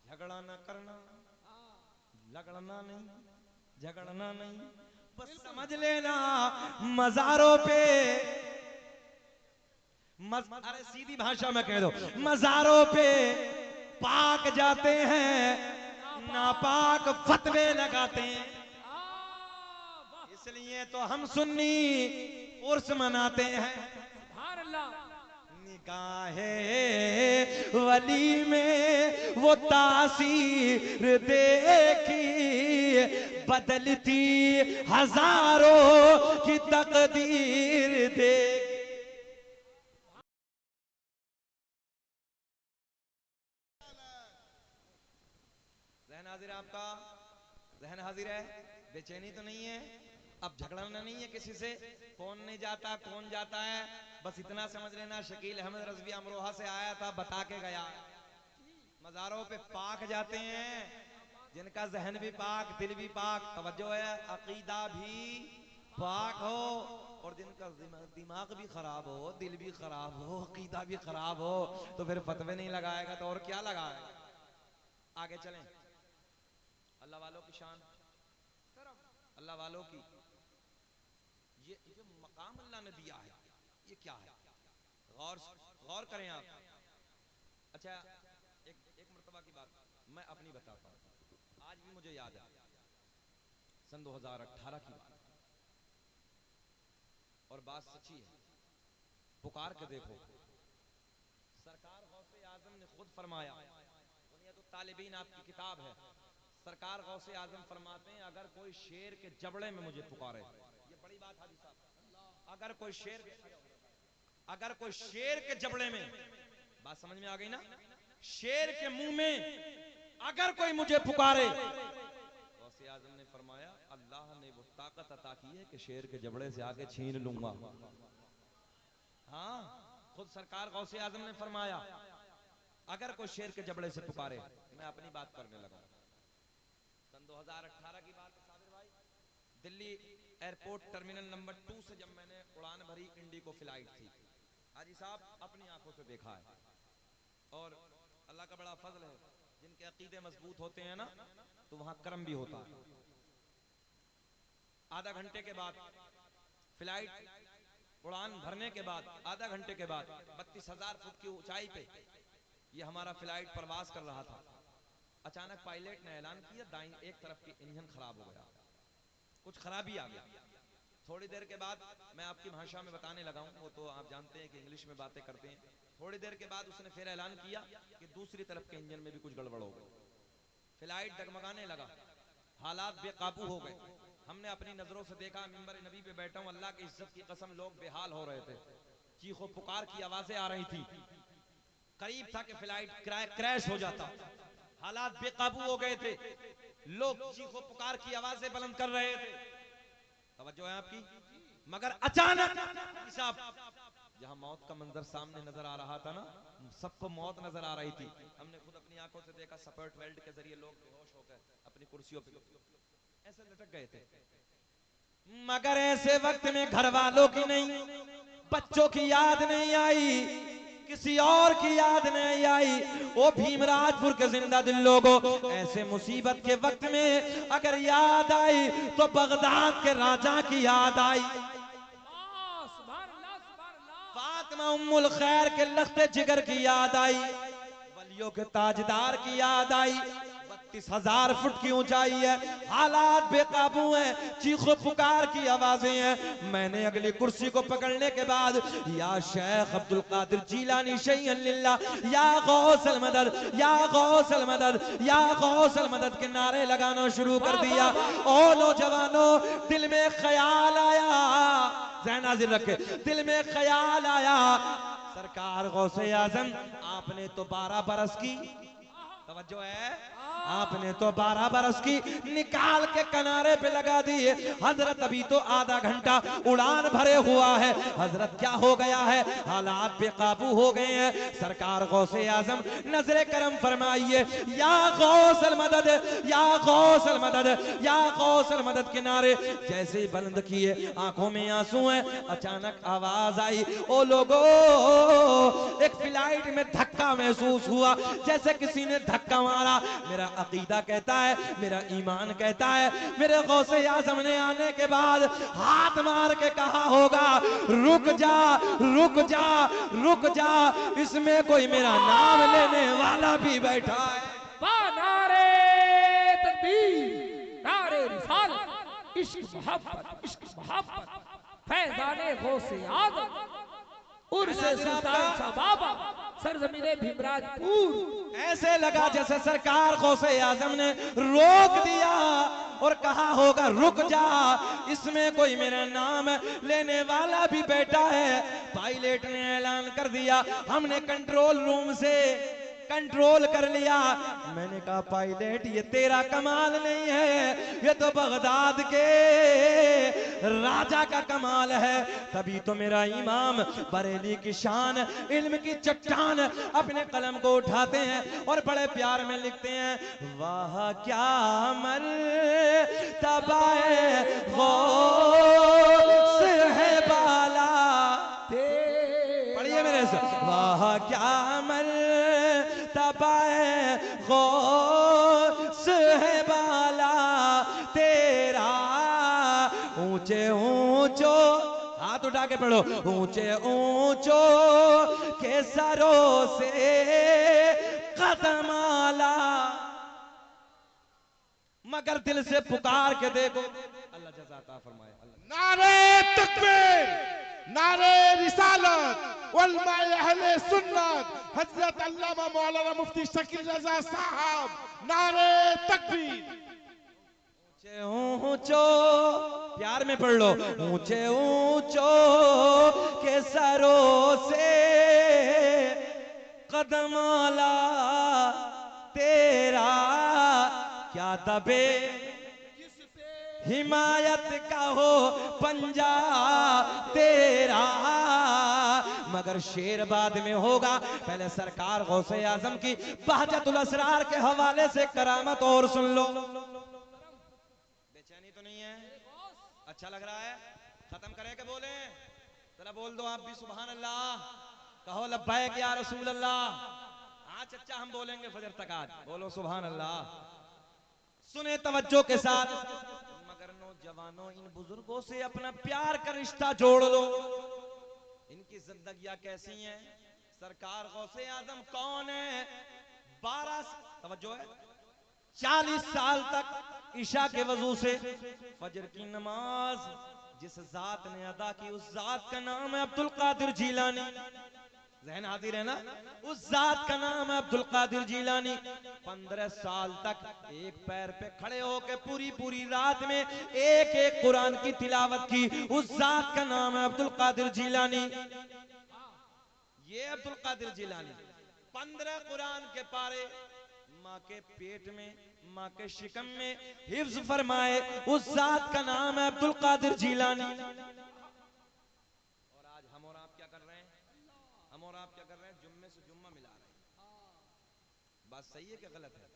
झगड़ा ना करना, लड़ना नहीं, झगड़ना नहीं, बस समझ लेना मजारों पे अरे सीधी भाषा में कह दो, मजारों पे पाक जाते हैं, नापाक फतवे लगाते हैं। इसलिए तो हम सुन्नी उर्स मनाते हैं। निगाहे वली में वो तासीर देखी, बदलती हजारों की तकदीर देखी। जहन हाजिर है आपका, जहन हाजिर है, बेचैनी तो नहीं है, अब झगड़ना नहीं है किसी से, कौन नहीं जाता कौन जाता है, बस इतना समझ लेना शकील अहमद रज़वी अमरोहा से आया था, बता के गया। मज़ारों पे पाक जाते हैं जिनका जहन भी पाक, दिल भी पाक, तवज्जो है, अकीदा भी पाक हो, और जिनका दिमाग भी खराब हो, दिल भी खराब हो, अकीदा भी खराब हो, तो फिर फतवे नहीं लगाएगा तो और क्या लगाएगा। आगे चलें। अल्लाह वालों की शान, अल्लाह वालों की, ये जो मकाम अल्लाह ने दिया है ये क्या है? गौर गौर करें आप। अच्छा एक मर्तबा की बात मैं अपनी बताता हूँ, आज भी मुझे याद है, सन 2018 की बात, और बात सच्ची है, पुकार के देखो। सरकार गौसे आजम ने खुद फरमाया, बुनियादुत तालिबीन आपकी किताब है, सरकार गौसे आजम फरमाते हैं अगर कोई शेर के जबड़े में मुझे पुकारे, ये बड़ी बात हाजी साहब, अगर कोई शेर के जबड़े में, बात समझ में आ गई ना, शेर के मुंह में अगर कोई मुझे पुकारे, गौसे आजम ने फरमाया अल्लाह ने वो ताकत अता की है कि शेर के जबड़े से आके छीन लूंगा। हाँ खुद सरकार गौसे आजम ने फरमाया अगर कोई शेर के जबड़े से पुकारे। मैं अपनी बात करने लगा, सन 2018 की बात है साबिर भाई, दिल्ली एयरपोर्ट टर्मिनल नंबर 2 से जब मैंने उड़ान भरी, इंडिगो फ्लाइट थी, हाजी साहब अपनी आंखों से देखा है, और अल्लाह का बड़ा फजल है, जिनके अकीदे मजबूत होते हैं ना तो वहां कर्म भी होता है। आधा घंटे के बाद फ्लाइट उड़ान भरने के बाद, आधा घंटे के बाद 32,000 फुट की ऊंचाई पे ये हमारा फ्लाइट प्रवास कर रहा था। अचानक पायलट ने ऐलान किया दाईं एक तरफ की इंजन खराब हो गया, कुछ खराबी आ गया। थोड़ी देर के बाद मैं आपकी भाषा में बताने लगा हूं, वो तो आप जानते हैं कि इंग्लिश में बातें करते हैं। थोड़ी देर के बाद उसने फिर ऐलान किया कि दूसरी तरफ के इंजन में भी कुछ गड़बड़ हो गई। फ्लाइट डगमगाने लगा, हालात बेकाबू हो गए। हमने अपनी नजरों से देखा, मिंबर नबी पे बैठा हूं, अल्लाह की इज्जत की कसम लोग बेहाल हो रहे थे, चीखों पुकार की आवाजें आ रही थी। करीब था कि फ्लाइट क्रैश हो जाता। हालात बेकाबू हो गए थे, लोग चीखों पुकार की आवाजें बुलंद कर रहे थे। तवज्जो है आपकी। मगर अचानक साहब जहां मौत का मंजर सामने नजर आ रहा था ना, सबको मौत नजर आ रही थी। हमने खुद अपनी आंखों से देखा, सपोर्ट वेल्ट के जरिए लोग बेहोश होकर अपनी कुर्सियों पे ऐसे लटक गए थे। मगर ऐसे वक्त में घर वालों की नहीं, बच्चों की याद नहीं आई, किसी और की याद नहीं आई। वो भीमराजपुर के जिंदा दिल लोगों, ऐसे मुसीबत के वक्त में अगर याद आई तो बगदाद के राजा की याद आई, फातिमा उम्मुल खैर के लख्ते जिगर की याद आई, वलियों के ताजदार की याद आई। 32,000 फुट की ऊंचाई है, हालात बेकाबू हैं, चीखों पुकार की आवाजें हैं। मैंने अगली कुर्सी को पकड़ने के बाद या शेख अब्दुल कादिर जीलानी शैय्यन लिल्लाह, या गौसल मदद, या गौसल मदद, या गौसल मदद के नारे लगाना शुरू कर दिया। ओ नौजवानों, दिल में ख्याल आया, ज़हन हाजिर रखे, दिल में ख्याल आया, सरकार गौसे आजम आपने तो 12 बरस की, तवज्जो है, आपने तो 12 बरस की निकाल के किनारे पे लगा दी। हजरत अभी तो आधा घंटा उड़ान भरे हुआ है, हजरत क्या हो गया है, हालात बेकाबू हो गए हैं। सरकार गौसे आजम नजरे करम फरमाइए, या गौसल मदद, या गौसल मदद, या गौसल मदद के नारे जैसे ही बुलंद किए, आंखों में आंसू हैं। अचानक आवाज आई, ओ लोगो, एक फ्लाइट में धक्का महसूस हुआ, जैसे किसी ने धक्का मारा। मेरा अकीदा कहता है, मेरा ईमान कहता है, मेरे गौसे आज़म ने आने के बाद हाथ मार के कहा होगा, रुक जा, रुक जा, रुक जा, इसमें कोई मेरा नाम लेने वाला भी बैठा है। नारे तकबीर, नारे रिसालत, इश्क मोहब्बत, इश्क मोहब्बत, फैज़ाने गौसे आज़म, उर्से सुल्तान शाह बाबा, सरजमीने भीमराजपुर। ऐसे लगा जैसे सरकार गौसे आजम ने रोक दिया और कहा होगा, रुक जा, इसमें कोई मेरा नाम लेने वाला भी बैठा है। पायलट ने ऐलान कर दिया, हमने कंट्रोल रूम से कंट्रोल कर लिया। मैंने कहा पायलट ये तेरा कमाल नहीं है, ये तो बगदाद के राजा का कमाल है। तभी तो मेरा इमाम बरेली की शान, इल्म की चट्टान अपने कलम को उठाते हैं और बड़े प्यार में लिखते हैं, वाह क्या मर्तबा गौस है बाला, पढ़िए मेरे से, वाह क्या मर्तबा गौस है बाला तेरा, ऊंचे ऊंचो, हाथ उठा के पढ़ो, ऊंचे ऊंचो के सरों से कदम आला, मगर दिल से पुकार के देखो। अल्लाह जज़ा अता फरमाए। नारे तकबीर, नारे रिसालत, उलमाए अहले सुन्नत, हजरत अल्लामा मौलाना मुफ्ती शकील रजा साहब, नारे तकबीर। ऊंचे ऊंचो, प्यार में पढ़ लो, ऊंचे ऊंचो के सरों से कदम आला तेरा, क्या दबे हिमायत का हो पंजा तेरा, मगर शेर बाद में होगा। पहले सरकार गौसे आजम की बहजतुल असरार के हवाले से करामत और सुन लो। बेचैनी तो नहीं है? अच्छा लग रहा है? खत्म करें के बोले? जरा बोल दो आप भी सुभान अल्लाह, कहो लब्बैक या रसूल अल्लाह। हाँ चचा हम बोलेंगे फजर तक आज, बोलो सुभान अल्लाह। सुने तवज्जो के साथ, मगर नौजवानों इन बुजुर्गों से अपना प्यार का रिश्ता जोड़ लो। इनकी जिंदगियां कैसी हैं? सरकार गौसे आजम कौन है? 12 तवज्जो है 40 साल तक ईशा के वजू से फजर की नमाज जिस जात ने अदा की उस जात का नाम है अब्दुल कादिर जीलानी। जहन हाजिर है ना? उस जात का नाम है अब्दुल कादिर जीलानी। 15 साल तक एक पैर पे खड़े होकर पूरी पूरी रात में एक एक कुरान की तिलावत की। उस जात का नाम है अब्दुल कादिर जीलानी। ये अब्दुल कादिर जीलानी 15 कुरान के पारे माँ के पेट में, माँ के शिकम में हिफ्ज फरमाए। उस जात का नाम है अब्दुल कादिर जीलानी। और आज हम और आप क्या कर रहे हैं? हम और आप क्या कर रहे हैं? जुम्मे से जुम्मा मिला रहे हैं। बात सही है क्या गलत है?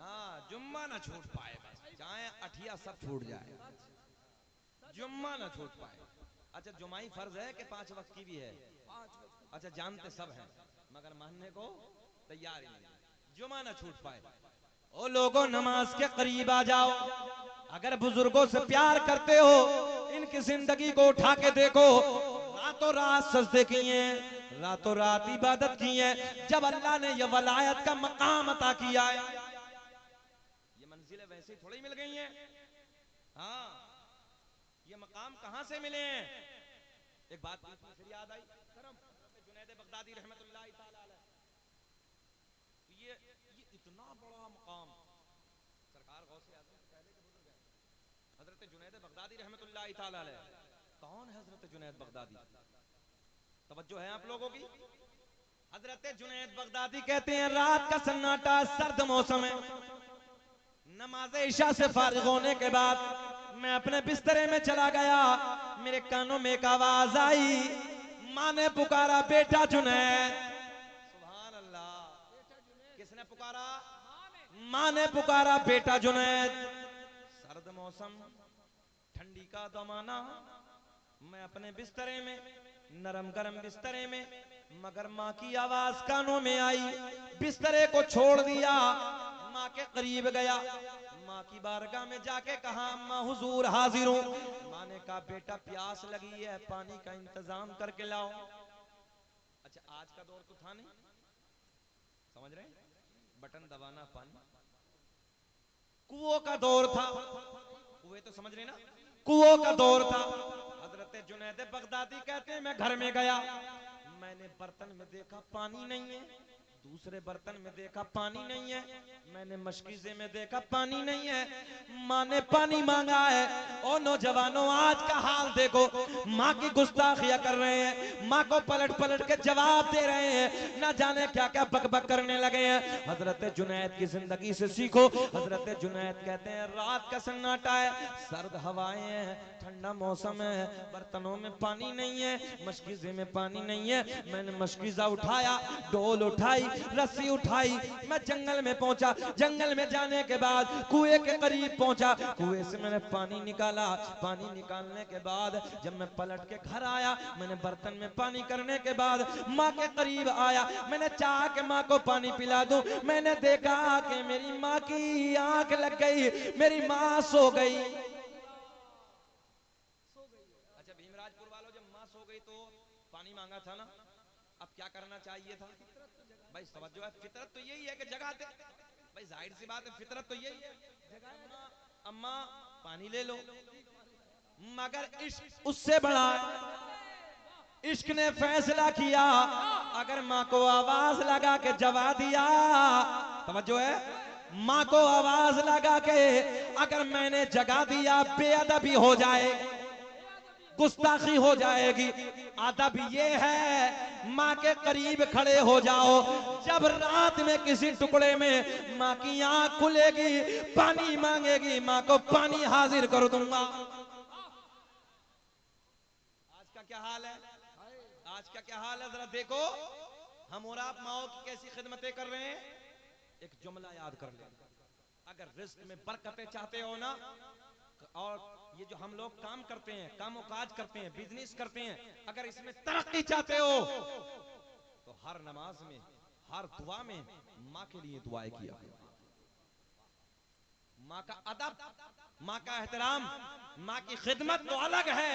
हाँ, जुम्मा ना छूट पाए, बस चाहे अठिया सब छूट जाए, जुम्मा ना छूट पाए। अच्छा, जुमाई फर्ज है कि 5 वक्त की भी है? अच्छा, जानते सब हैं मगर मानने को तैयार ही नहीं। जुमा ना छूट पाए। ओ लोगों, नमाज के करीब आ जाओ। अगर बुजुर्गों से प्यार करते हो, इनकी जिंदगी को उठा के देखो। रातों रात सजदे किए, रातों रात इबादत की है। जब अल्लाह ने यह वलायत का मकाम अता किया है, ये मंजिलें वैसे ही थोड़ी मिल गई हैं। हाँ, ये मकाम कहां से मिले हैं? एक बात फिर याद आई, जुनैद बगदादी रहमतुल्लाह ताला अलैह, ये इतना बड़ा मकाम सरकार गौसे आजम से पहले के बुजुर्ग हैं हजरत जुनैद बगदादी रहमतुल्लाह ताला अलैह। कौन है हजरत जुनैद बगदादी? तवज्जो है आप लोगों की? हजरत जुनैद बगदादी कहते हैं, रात का सन्नाटा, सर्द मौसम है, नमाज इशा से फारिग होने के बाद मैं अपने बिस्तरे में चला गया। मेरे कानों में एक आवाज आई, माँ ने पुकारा, बेटा जुनैद। सुभान अल्लाह। किसने पुकारा? माँ ने पुकारा, बेटा जुनैद। सर्द मौसम, ठंडी का दमाना, मैं अपने बिस्तरे में, नरम गरम बिस्तरे में, मगर माँ की आवाज कानों में आई। बिस्तरे को छोड़ दिया, माँ के करीब गया, माँ की बारगाह में जाके कहा, अम्मा हुजूर हाजिर हूँ। माँ ने कहा, बेटा प्यास लगी है, पानी का इंतजाम करके लाओ। अच्छा, आज का दौर तो था नहीं, समझ रहे हैं? बटन दबाना पानी, कुओं का दौर था। कुएं तो समझ रहे ना? कुओं का दौर था। हजरत जुनैद बगदादी कहते हैं, मैं घर में गया, मैंने बर्तन में देखा पानी नहीं है, दूसरे बर्तन में देखा पानी नहीं है, मैंने मशकीज़े में देखा पानी नहीं है। माँ ने पानी मांगा है। और नौजवानों, आज का हाल देखो, माँ की गुस्ताखियां कर रहे हैं, माँ को पलट पलट के जवाब दे रहे हैं, ना जाने क्या क्या बक बक करने लगे हैं। हजरत जुनैद की जिंदगी से सीखो। हजरत जुनैद कहते हैं, रात का सन्नाटा है, सर्द हवाएं हैं, ठंडा मौसम है, बर्तनों में पानी नहीं है, मशकीज़े में पानी नहीं है। मैंने मशकीज़ा उठाया, डोल उठाई, रस्सी उठाई, मैं जंगल में पहुंचा। जंगल में जाने के बाद कुएं के करीब पहुंचा, कुएं से मैंने पानी निकाला। पानी निकालने के बाद जब मैं पलट के घर आया, मैंने बर्तन में पानी करने के बाद माँ के करीब आया, मैंने चाहा कि माँ को पानी पिला दूं। मैंने देखा कि मेरी माँ की आंख लग गई, मेरी माँ सो गई। अच्छा, भीमराजपुर वालों, जब माँ सो गई तो पानी मांगा था ना, अब क्या करना चाहिए था? भाई समझो, है फितरत तो यही है कि जगाते। भाई जाहिर सी बात है, फितरत तो यही है, अम्मा पानी ले लो। मगर इश्क उससे बड़ा है। इश्क ने फैसला किया, अगर माँ को आवाज लगा के जगा दिया, समझो है, माँ को आवाज लगा के अगर मैंने जगा दिया, बेअदबी हो जाए, गुस्ताखी हो जाएगी। अदब ये है, माँ के करीब खड़े हो जाओ। जब रात में किसी टुकड़े में माँ की आंख खुलेगी, पानी मांगेगी, माँ को पानी हाजिर कर दूंगा। आज का क्या हाल है? आज का क्या हाल है? जरा देखो, हम और आप माओ की कैसी खिदमतें कर रहे हैं। एक जुमला याद कर ले, अगर रिस्क में बरकतें चाहते हो ना, और ये जो हम लोग काम करते हैं, कामों काज करते हैं, बिजनेस करते हैं, अगर इसमें तरक्की चाहते हो तो हर नमाज में हर दुआ में माँ के लिए दुआएं किया। माँ का अदब, माँ का एहतराम, माँ की खिदमत तो अलग है,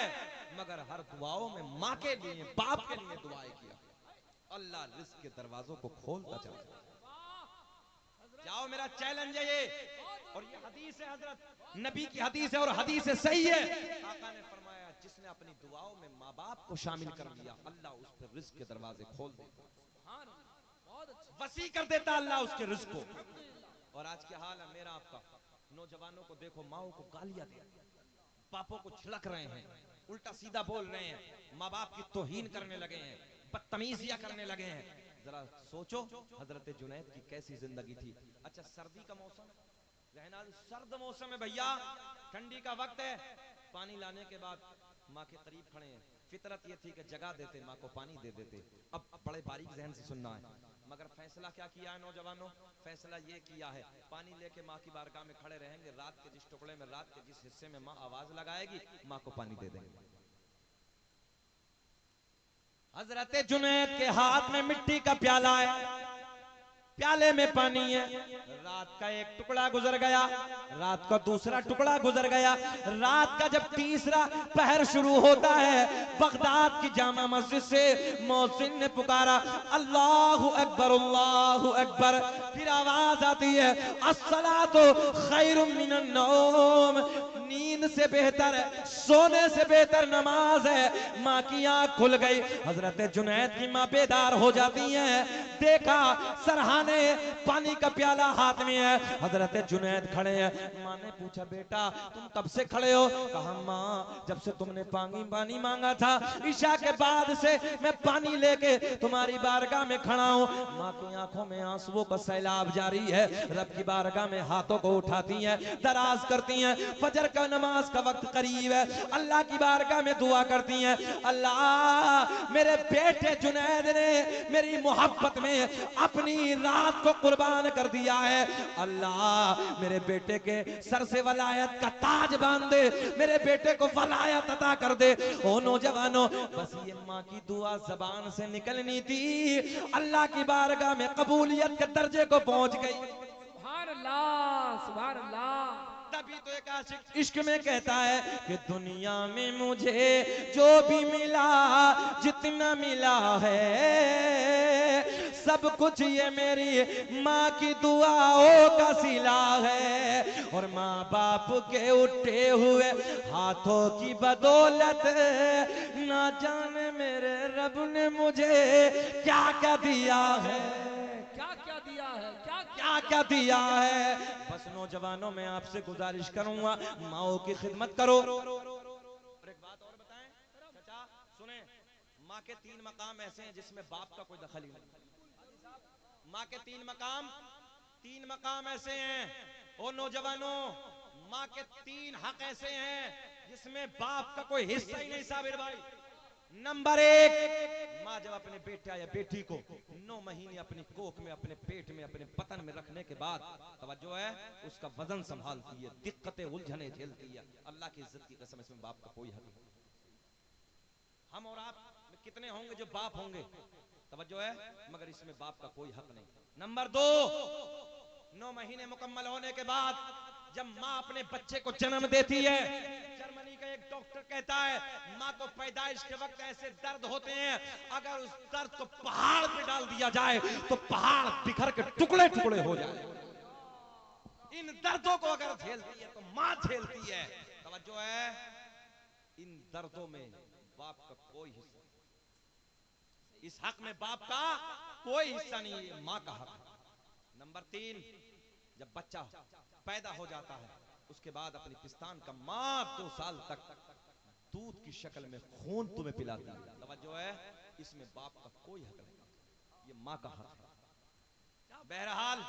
मगर हर दुआओं में माँ के लिए, बाप के लिए दुआएं किया। अल्लाह रिज़्क़ के दरवाजों को खोलता चला जाओ। मेरा चैलेंज है ये, और ये हदीस है, हजरत नबी की हदीस है और हदीस है, सही है। आका ने फरमाया जिसने अपनी दुआओं में माँ बाप को शामिल कर लिया, अल्लाह उस पर रिज़्क़ के दरवाजे खोल देता, वसी कर देता अल्लाह उसके रिज़्क़ को। और आज क्या हाल है मेरा आपका, नौजवानों को देखो, माओ को गालियां दे, बापों को छिड़क रहे हैं, उल्टा सीधा बोल रहे हैं, माँ बाप की तौहीन करने लगे हैं, बदतमीजियां करने लगे हैं। जरा सोचो हजरत जुनैद की कैसी जिंदगी थी। अच्छा सर्दी का मौसम, रहना सर्द मौसम है भैया, ठंडी का वक्त है, पानी लाने के बाद माँ के करीब खड़े हैं। फितरत ये थी कि जगह देते, माँ को पानी दे देते। अब बड़े बारीक जहन से सुनना है, मगर फैसला क्या किया है नौजवानों, फैसला ये किया है पानी लेके माँ की बारगाह में खड़े रहेंगे, रात के जिस टुकड़े में, रात के जिस हिस्से में माँ आवाज लगाएगी, माँ को पानी दे देंगे। हजरत जुनैद के हाथ में मिट्टी का प्याला है, प्याले में पानी है। रात का एक टुकड़ा गुजर गया, रात का दूसरा टुकड़ा गुजर गया, रात का जब तीसरा पहर शुरू होता है, बगदाद की जामा मस्जिद से मौसिन ने पुकारा अल्लाहु अकबर, अल्लाहु अकबर। फिर आवाज आती है अस्सलातु खैरुम मिनन नौम, नींद से बेहतर है, सोने से बेहतर नमाज है। माँ की आंख खुल गई, हजरत जुनैद की माँ बेदार हो जाती है। देखा सरहाने पानी का प्याला हाथ में है, हजरत जुनैद खड़े हैं। माँ ने पूछा बेटा तुम कब से खड़े हो? कहा माँ जब से तुमने पानी मांगा था, ईशा के बाद से मैं पानी लेके तुम्हारी बारगाह में खड़ा हूँ। माँ की आंखों में आंसुओं का सैलाब जारी है, रब की बारगाह में हाथों को उठाती हैं, दराज करती हैं। फजर का नमाज का वक्त करीब है, अल्लाह की बारगाह में दुआ करती हैं, अल्लाह मेरे बेटे जुनैद ने मेरी मोहब्बत में अपनी रात को कुर्बान कर दिया है, अल्लाह मेरे बेटे के सर से वलायत का ताज बांध दे, मेरे बेटे को वलायत अता कर दे। ओ नौजवानों, बस ये माँ की दुआ जबान से निकलनी थी, अल्लाह की बारगाह में कबूलियत के दर्जे को पहुंच गई। सुभान अल्लाह, सुभान अल्लाह। तभी तो एक आशिक इश्क में कहता है कि दुनिया में मुझे जो भी मिला, जितना मिला है, सब कुछ ये मेरी माँ की दुआओं का सिला है। और माँ बाप के उठे हुए हाथों की बदौलत, ना जाने मेरे रब ने मुझे क्या क्या दिया है, क्या क्या दिया है, क्या क्या दिया है। बस नौजवानों में आपसे गुजारिश करूंगा, माओ की खिदमत करो। और एक बात और बताएं चाचा, सुने, माँ के 3 मकाम ऐसे हैं जिसमें बाप का कोई दखल ही नहीं। माँ के 3 मकाम ऐसे हैं, ओ नौजवानों, माँ के 3 हक ऐसे हैं जिसमें बाप का कोई हिस्सा ही नहीं। साबिर भाई, नंबर 1, माँ जब अपने बेटा या बेटी को 9 महीने अपनी कोख में, अपने पेट में, अपने पतन में रखने के बाद, तवज्जो है, उसका वजन संभालती है, दिक्कतें उलझने झेलती है। अल्लाह की इज्जत की कसम, इसमें बाप का कोई हक नहीं। हम और आप में कितने होंगे जो बाप होंगे, तवज्जो है, मगर इसमें बाप का कोई हक नहीं। नंबर 2, 9 महीने मुकम्मल होने के बाद जब माँ अपने बच्चे को जन्म देती है, जर्मनी का एक डॉक्टर कहता है माँ को पैदाइश के वक्त ऐसे दर्द होते हैं, अगर उस दर्द को पहाड़ पे डाल दिया जाए तो पहाड़ बिखर के टुकड़े टुकड़े हो जाए। इन दर्दों को अगर झेलती है तो माँ झेलती है। तवज्जो है, इन दर्दों में बाप का कोई हिस्सा नहीं, इस हक में बाप का कोई हिस्सा नहीं है, माँ का हक है। नंबर 3, जब बच्चा पैदा हो जाता है, उसके बाद अपनी पिस्तान का माँ 2 साल तक दूध की शक्ल में खून तुम्हें पिलाती है। तवज्जो है, इसमें बाप का कोई हक नहीं, ये माँ का हक है। बहरहाल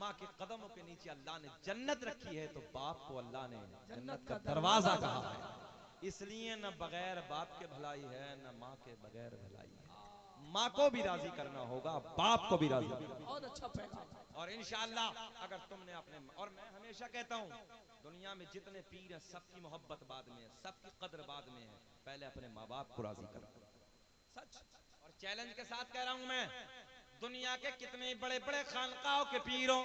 माँ के कदमों के नीचे अल्लाह ने जन्नत रखी है, तो बाप को अल्लाह ने जन्नत का दरवाजा कहा है। इसलिए न बगैर बाप के भलाई है, न माँ के बगैर भलाई है। माँ को भी राजी करना होगा, बाप को भी राजी करना। बहुत अच्छा पैगाम। और इंशाअल्लाह अगर तुमने अपने, और मैं हमेशा कहता हूँ दुनिया में जितने पीर हैं सबकी मोहब्बत बाद में है, सबकी कद्र बाद में है, पहले अपने माँ बाप को राजी करो। सच और चैलेंज के साथ कह रहा हूं मैं, दुनिया के कितने बड़े बड़े खानकाओं के पीरों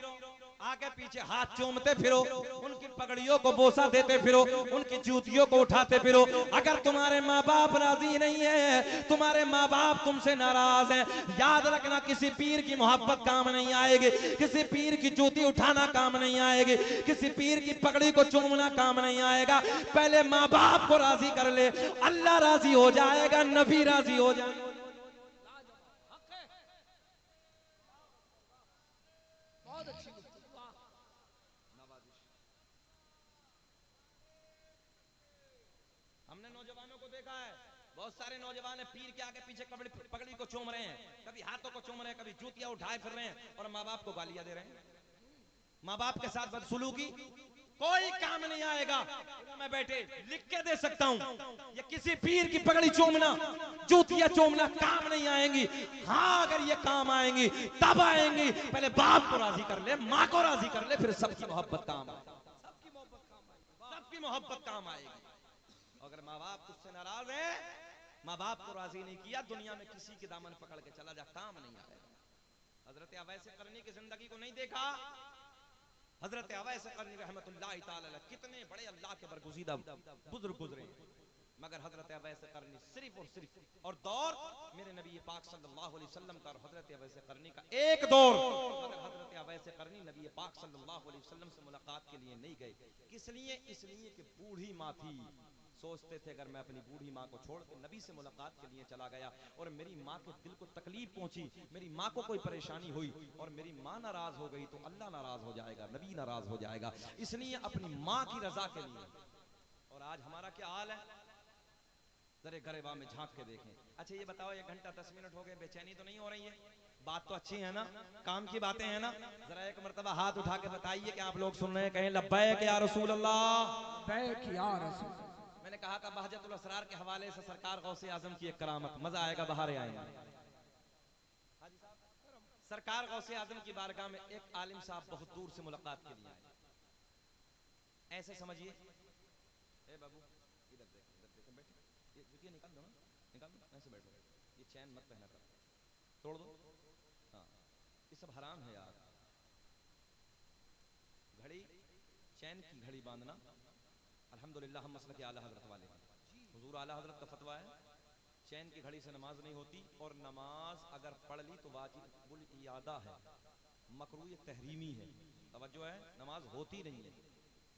आगे पीछे हाथ चूमते फिरो, उनकी पगड़ियों को बोसा देते फिरो, उनकी जूतियों को उठाते फिरो। अगर तुम्हारे माँ बाप राजी नहीं है, तुम्हारे माँ बाप तुमसे नाराज हैं, याद रखना किसी पीर की मोहब्बत काम नहीं आएगी, किसी पीर की जूती उठाना काम नहीं आएगी, किसी पीर की पगड़ी को चूमना काम नहीं आएगा। पहले माँ बाप को राजी कर ले, अल्लाह राजी हो जाएगा, नबी राजी हो जाएगा। बहुत अच्छी गुफ्तगू। हमने नौजवानों को देखा है, बहुत सारे नौजवान पीर के आगे पीछे पगड़ी को चूम रहे हैं, कभी हाथों को चूम रहे हैं, कभी जूतियां उठाए फिर रहे हैं और माँ बाप को गालियां दे रहे हैं। माँ बाप के साथ बदसलूकी कोई काम नहीं आएगा। मैं बैठे लिख के दे सकता हूं, ये किसी पीर की पगड़ी चूमना, जूतियां चूमना काम नहीं आएंगी। हाँ, अगर ये काम आएंगी तब आएंगी। पहले बाप को राजी कर ले, माँ को राजी कर ले, फिर सबकी मोहब्बत काम आएगी, सबकी मोहब्बत काम आएगी। अगर माँ बाप तुझसे नाराज है, माँ बाप को राजी नहीं किया, दुनिया में किसी के दामन पकड़ के चला जा, काम नहीं आएगा। हजरत अवैस करनी की जिंदगी को नहीं देखा? हजरत अवैस करनी रहमतुल्लाह ताला अलैह कितने बड़े अल्लाह के बरगुज़ीदा बुजुर्ग गुजरे, मगर हजरत अवैस करनी सिर्फ और सिर्फ और दौर मेरे नबी पाक सल्लल्लाहु अलैहि वसल्लम का और हजरत अवैस करनी का एक दौर, मगर हजरत अवैस करनी नबी पाक सल्लल्लाहु अलैहि वसल्लम से मुलाकात के लिए नहीं गए। किस लिए? इसलिए कि बूढ़ी माँ थी, सोचते थे अगर मैं अपनी बूढ़ी माँ को छोड़ के नबी से मुलाकात के लिए चला गया और मेरी माँ के दिल को तकलीफ पहुंची, मेरी माँ को कोई परेशानी हुई और मेरी माँ नाराज हो गई तो अल्लाह नाराज हो जाएगा, नबी नाराज हो जाएगा। इसलिए अपनी माँ की रजा के लिए। और आज हमारा क्या हाल है, जरा गरेबा में झांक के देखें। अच्छा ये बताओ, 1 घंटा 10 मिनट हो गए, बेचैनी तो नहीं हो रही है? बात तो अच्छी है ना, काम की बातें हैं ना? जरा एक मर्तबा हाथ उठा के बताइए कि आप लोग सुन रहे हैं, कहें लब्बैक या रसूल अल्लाह, लब्बैक या रसूल। मैंने कहा था बहजतुल असरार के हवाले से सरकार गौसे आजम की एक करामत, मजा आएगा, बाहर आएंगे। सरकार गौसे आजम की बारगाह में एक आलिम साहब बहुत दूर से मुलाकात के लिए आए। ऐसे समझिए, ए बाबू इधर देख बैठे, ये जुतियां निकाल दो ना, निकाल दो, ऐसे बैठो, ये चैन मत पहना कर, तोड़ दो। हाँ, ये सब हराम है यार। घड़ी, चैन की घड़ी बांधना, अल्हम्दुलिल्लाह हम मसलक आला हजरत वाले हैं, हुजूर आला हजरत का फतवा है, चैन की घड़ी से नमाज नहीं होती, और नमाज अगर पढ़ ली तो वाजिबुल इयादा है, मकरूह तहरीमी है, तवज्जो है, नमाज होती नहीं है।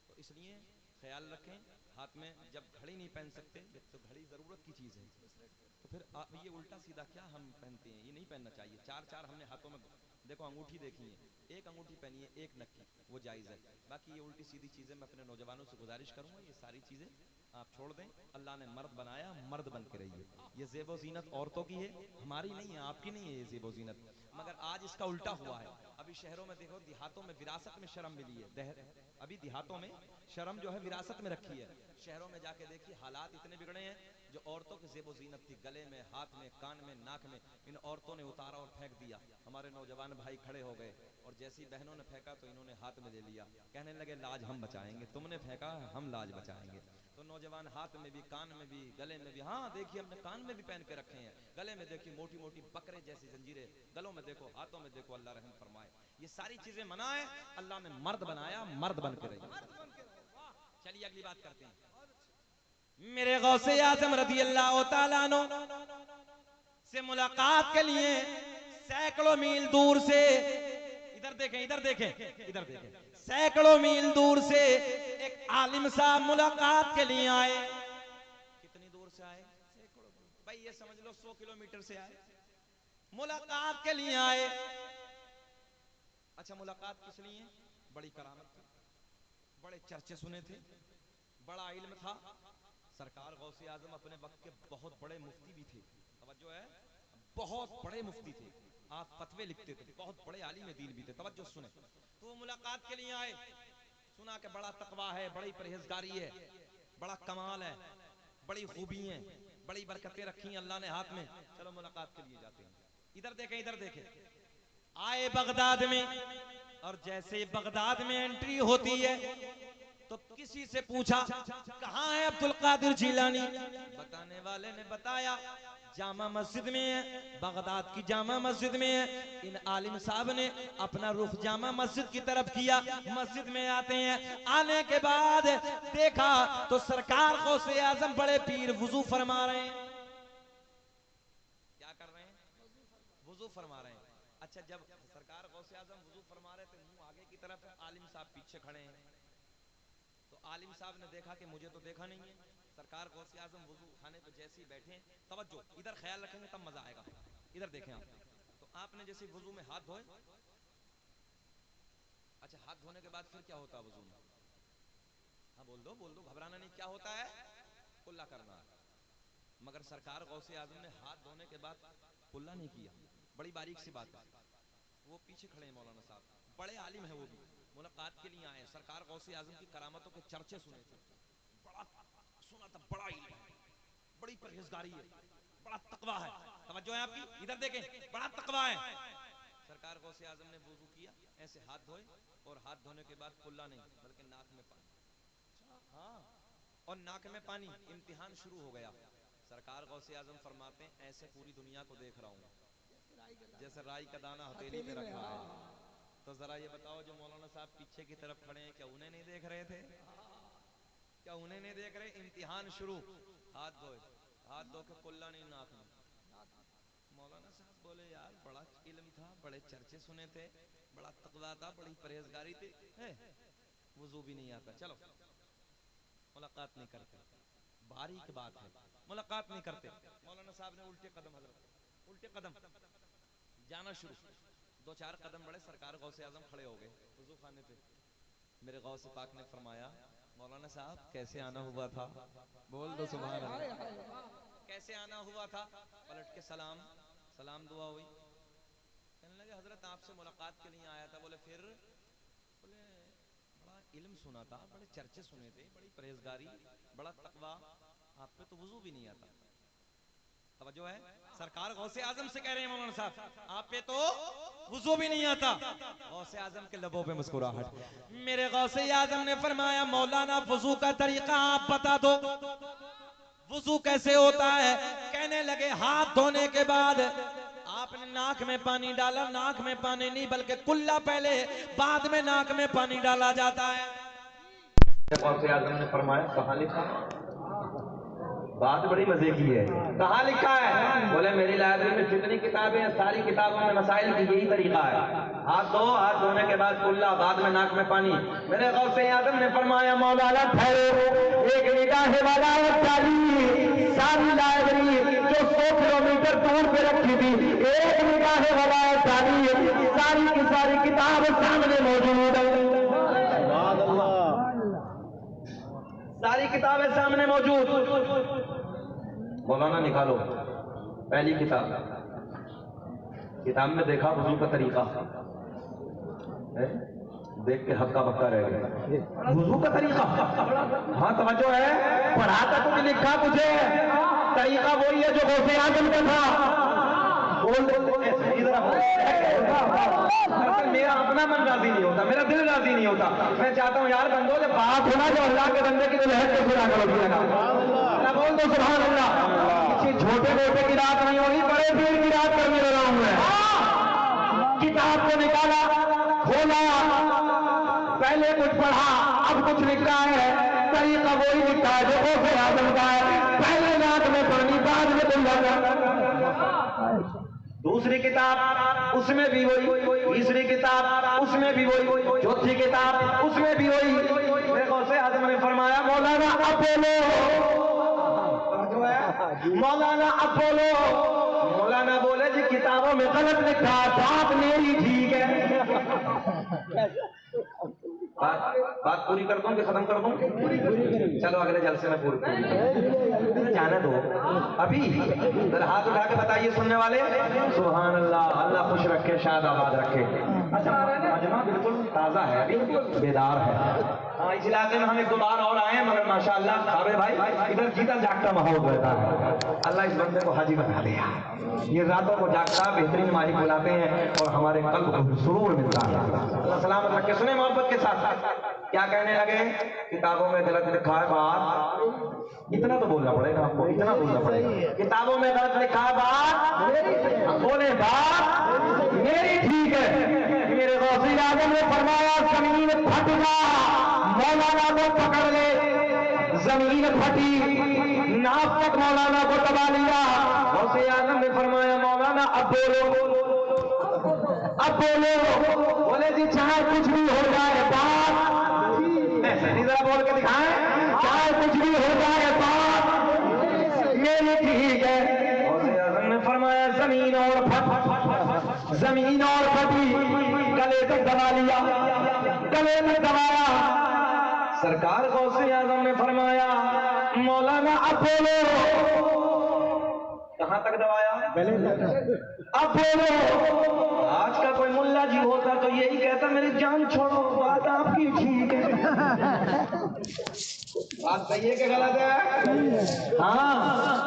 तो इसलिए ख्याल रखें, हाथ में जब घड़ी नहीं पहन सकते तो घड़ी जरूरत की चीज है, तो फिर ये उल्टा सीधा क्या हम पहनते हैं, ये नहीं पहनना चाहिए। 4 हमने हाथों में देखो अंगूठी देखी है, एक अंगूठी पहनिए, एक नक्की, वो जायज है। बाकी ये उल्टी सीधी चीजें मैं अपने नौजवानों से गुजारिश करूंगा, ये सारी चीजें आप छोड़ दें। अल्लाह ने मर्द बनाया, मर्द बन के रहिए। ये ज़ेबो ज़ीनत औरतों की है, हमारी नहीं है, आपकी नहीं है ये ज़ेबो ज़ीनत। मगर आज इसका उल्टा हुआ है। अभी शहरों में देखो, देहातों में विरासत में शर्म मिली है, अभी देहातों में शर्म जो है विरासत में रखी है। शहरों में जाके देखिए हालात इतने बिगड़े हैं, जो औरतों की ज़ेबो ज़ीनत थी, गले में, हाथ में, कान में, नाक में, इन औरतों ने उतारा और फेंक दिया। हमारे नौजवान भाई खड़े हो गए और जैसी बहनों ने फेंका तो इन्होंने हाथ में ले लिया, कहने लगे लाज हम बचाएंगे, तुमने फेंका हम लाज बचाएंगे। तो नौजवान हाथ में भी, कान में भी, गले में भी, हाँ देखिए हमने कान में भी पहन के रखे हैं, गले में देखिए मोटी मोटी बकरे जैसी जंजीरें, गलों में देखो, हाथों में देखो, अल्लाह रहम फरमाए। ये सारी चीजें मना है, अल्लाह ने मर्द बनाया, मर्द बन के रहिए। चलिए अगली बात करते हैं। मेरे गौसे आज़म रज़ी अल्लाह तआला अन्हु से मुलाकात के लिए सैकड़ों मील दूर से, इधर देखें, इधर देखें, इधर देखें, सैकड़ों मील दूर से एक आलिम साहब मुलाकात के लिए आए। कितनी दूर से आए? भाई ये समझ लो 100 किलोमीटर से आए, मुलाकात के लिए आए। अच्छा मुलाकात किस लिए? बड़ी करामत थी, बड़े चर्चे सुने थे, बड़ा इल्म था। सरकार गौसे आजम अपने वक्त के बहुत बड़े मुफ्ती भी थे, तवज्जो है, बहुत बड़े मुफ्ती थे, आप फतवे लिखते थे, बहुत बड़े आलिम दीन भी थे, तवज्जो सुने। तो मुलाकात के लिए आए, सुना कि बड़ा तकवा है, बड़ी परहेजगारी है, बड़ा कमाल है, बड़ी खूबी है, बड़ी बरकतें रखी अल्लाह ने हाथ में, चलो मुलाकात के लिए जाते हैं। इधर देखें, इधर देखें, आए बगदाद में, और जैसे बगदाद में एंट्री होती है तो किसी से पूछा कहां है अब्दुल कादिर जीलानी, बताने वाले ने बताया जामा मस्जिद में, बगदाद की जामा मस्जिद में इन आलिम साहब ने अपना रुख जामा मस्जिद की तरफ किया। मस्जिद में आते हैं, आने के बाद देखा तो सरकार गौसे आजम बड़े पीर वुजू फरमा रहे हैं। क्या कर रहे हैं? वुजू फरमा रहे हैं। अच्छा, जब सरकार गौसे आजम वुजू फरमा रहे थे, मुंह आगे की तरफ है, आलिम साहब पीछे खड़े हैं। तो आलिम साहब ने देखा कि मुझे तो देखा नहीं है, सरकार गौसे आजम वुजू खाने पे जैसे ही बैठे, तवज्जो, इधर ख्याल रखेंगे तब मजा आएगा। इधर देखें आप, तो आपने जैसे वुजू में हाथ धोए, अच्छा हाथ धोने के बाद फिर क्या होता है वुजू में? हाँ बोल दो, घबराना नहीं। क्या होता है? कुल्ला करना। मगर सरकार गौसे आजम ने हाथ धोने के बाद कुल्ला नहीं किया। बड़ी बारीक सी बात है। वो पीछे खड़े हैं मौलाना साहब, बड़े आलिम हैं, वो भी मुलाकात के लिए आए। सरकार गौसे आजम की करामतों के चर्चे सुने थे, बड़ा सुना था, बड़ा इल्म है, बड़ी परहेजगारी है, बड़ा तकवा है। तवज्जो है आपकी, इधर देखें, बड़ा तकवा है। सरकार गौसे आजम ने वुजू किया, ऐसे हाथ धोए, और हाथ धोने के बाद कुल्ला नहीं बल्कि नाक में पानी। हाँ, और नाक में पानी। इम्तिहान शुरू हो गया। सरकार गौसे आजम फरमाते हैं, ऐसे पूरी दुनिया को देख रहा हूँ जैसे राई का दाना हथेली पे रखा है। तो जरा ये बताओ, जो मौलाना साहब पीछे की तरफ खड़े हैं, क्या उन्हें नहीं देख रहे थे? क्या उन्हें नहीं देख रहे? इम्तिहान शुरू, हाथ धोए, हाथ धो के कुल्ला नहीं नाक में। मौलाना साहब बोले, यार बड़ा इल्म था, बड़े चर्चे सुने थे, बड़ा तकवा था, बड़ी परहेजगारी थी, वुजू भी नहीं आता। चलो मुलाकात नहीं करते। बारीक बात है, मुलाकात नहीं करते। मौलाना साहब ने उल्टे कदम, हजरत उल्टे कदम जाना शुरू। 2-4 कदम बढ़े, सरकार गौसे आजम खड़े हो गए वुजू खाने पे। मेरे गौसे पाक ने फरमाया, मौलाना साहब कैसे आना हुआ था? बोल दो सुभान अल्लाह। कैसे आना हुआ था? पलट के सलाम दुआ हुई। कहने लगे, हजरत आपसे मुलाकात के लिए आया था। बोले फिर? बोले बड़ा इल्म सुना था, बड़े चर्चे सुने थे, बड़ी परहेजगारी, बड़ा तकवा, आप पे तो वुजू भी नहीं आता। तवज्जो है, सरकार गौसे आजम से कह रहे हैं मौलाना साहब, आप पे तो वुजू भी नहीं आता। गौसे आजम के लबों पे मुस्कुराहट। मेरे गौसे आजम ने फरमाया, मौलाना वुजू का तरीका आप बता दो, वुजू कैसे होता है? कहने लगे, हाथ धोने के बाद आपने नाक में पानी डाला, नाक में पानी नहीं बल्कि कुल्ला पहले, बाद में नाक में पानी डाला जाता है। गौसे आजम ने फरमाया, कहाँ लिखा? बात बड़ी मजे की है। कहाँ लिखा है? बोले मेरी लाइब्रेरी में जितनी किताबें हैं, सारी किताबों में मसाइल की यही तरीका है। हाथ धो, हाथ धोने के बाद कुल्ला, बाद में नाक में पानी। मेरे गौसे आजम ने फरमाया, मौलाना ठहरो, एक निगाह वाला सारी लाइब्रेरी जो 100 किलोमीटर दूर पे रखी थी, एक निगाह वाला सारी की सारी किताब सामने मौजूद है। सारी किताबें सामने मौजूद। मौलाना निकालो पहली किताब में देखा वुजू का तरीका, देख के हक्का बक्का रह गया। वुजू का तरीका, हाँ तवज्जो है, पढ़ा था कुछ, लिखा कुछ है, तरीका वही है जो गौसे आजम का था। मेरा अपना मन राजी नहीं होता, मेरा दिल राजी नहीं होता। मैं चाहता हूँ यार बंदो, जब बात होना जो अल्लाह के बंदे की लहर को पूरा करो। बोल दो सुभान अल्लाह। किसी छोटे मोटे की रात नहीं होगी, बड़े पीर की रात करने लगा हूँ मैं। किताब को निकाला, खोला, पहले कुछ पढ़ा, अब कुछ लिखा है, तरीका वही लिखा है जो गौसे आजम का है। पहले नाक में पानी, बाद में कुल्ला। दूसरी किताब उसमें भी वही, तीसरी किताब उसमें भी वही, चौथी किताब उसमें भी वही। मेरे गौसे आजम ने फरमाया, मौलाना अपोलो, मौलाना अपोलो। मौलाना बोले जी किताबों में गलत लिखा, बात मेरी ठीक है। बात पूरी कर दूं कि खत्म कर दूं? चलो अगले जलसे में पूरी जाने दो। अभी हाथ उठा के बताइए सुनने वाले, सुभान अल्लाह। अल्लाह खुश रखे, शाद आबाद रखे। अच्छा मजमा बिल्कुल ताजा है, अभी बेदार है। हाँ, इस इलाके में हम 1-2 बार और आए हैं, मगर माशाअल्लाह खाबे भाई इधर जीता जागता माहौल रहता है। अल्लाह इस बंदे को हाजी बना दिया। ये रातों को जागता बेहतरीन मालिक बुलाते हैं और हमारे कल्ब को सुरूर मिलता है। अल्लाह सलामत रखे। सुने मोहब्बत के साथ। क्या कहने लगे? किताबों में गलत लिखा है बात, इतना तो बोलना पड़ेगा आपको, इतना बोलना पड़ेगा। किताबों में गलत लिखा है बात, बोले बात मेरी ठीक है। मेरे गौसे आजम ने फरमाया जमीन फट जा, मौलाना को पकड़ ले। जमीन फटी, नाक तक मौलाना को दबा लिया। गौसे आजम ने फरमाया मौलाना अब बोलो, अब बोलो। बोले जी चाहे कुछ भी हो जाए बात, जरा बोल के दिखाएं, चाहे कुछ भी हो जाए बात मेरी ठीक है। गौसे आजम ने फरमाया जमीन और फट, जमीन और फटी, गले तक दबा लिया, गले में दबाया। सरकार गौसे आजम ने फरमाया मौलाना अब बोलो। कहां तक दबाया? अब बोलो। आज का कोई मुल्ला जी होता तो यही कहता मेरी जान छोड़ो, बात आपकी ठीक है। बात सही है कि गलत है? हाँ।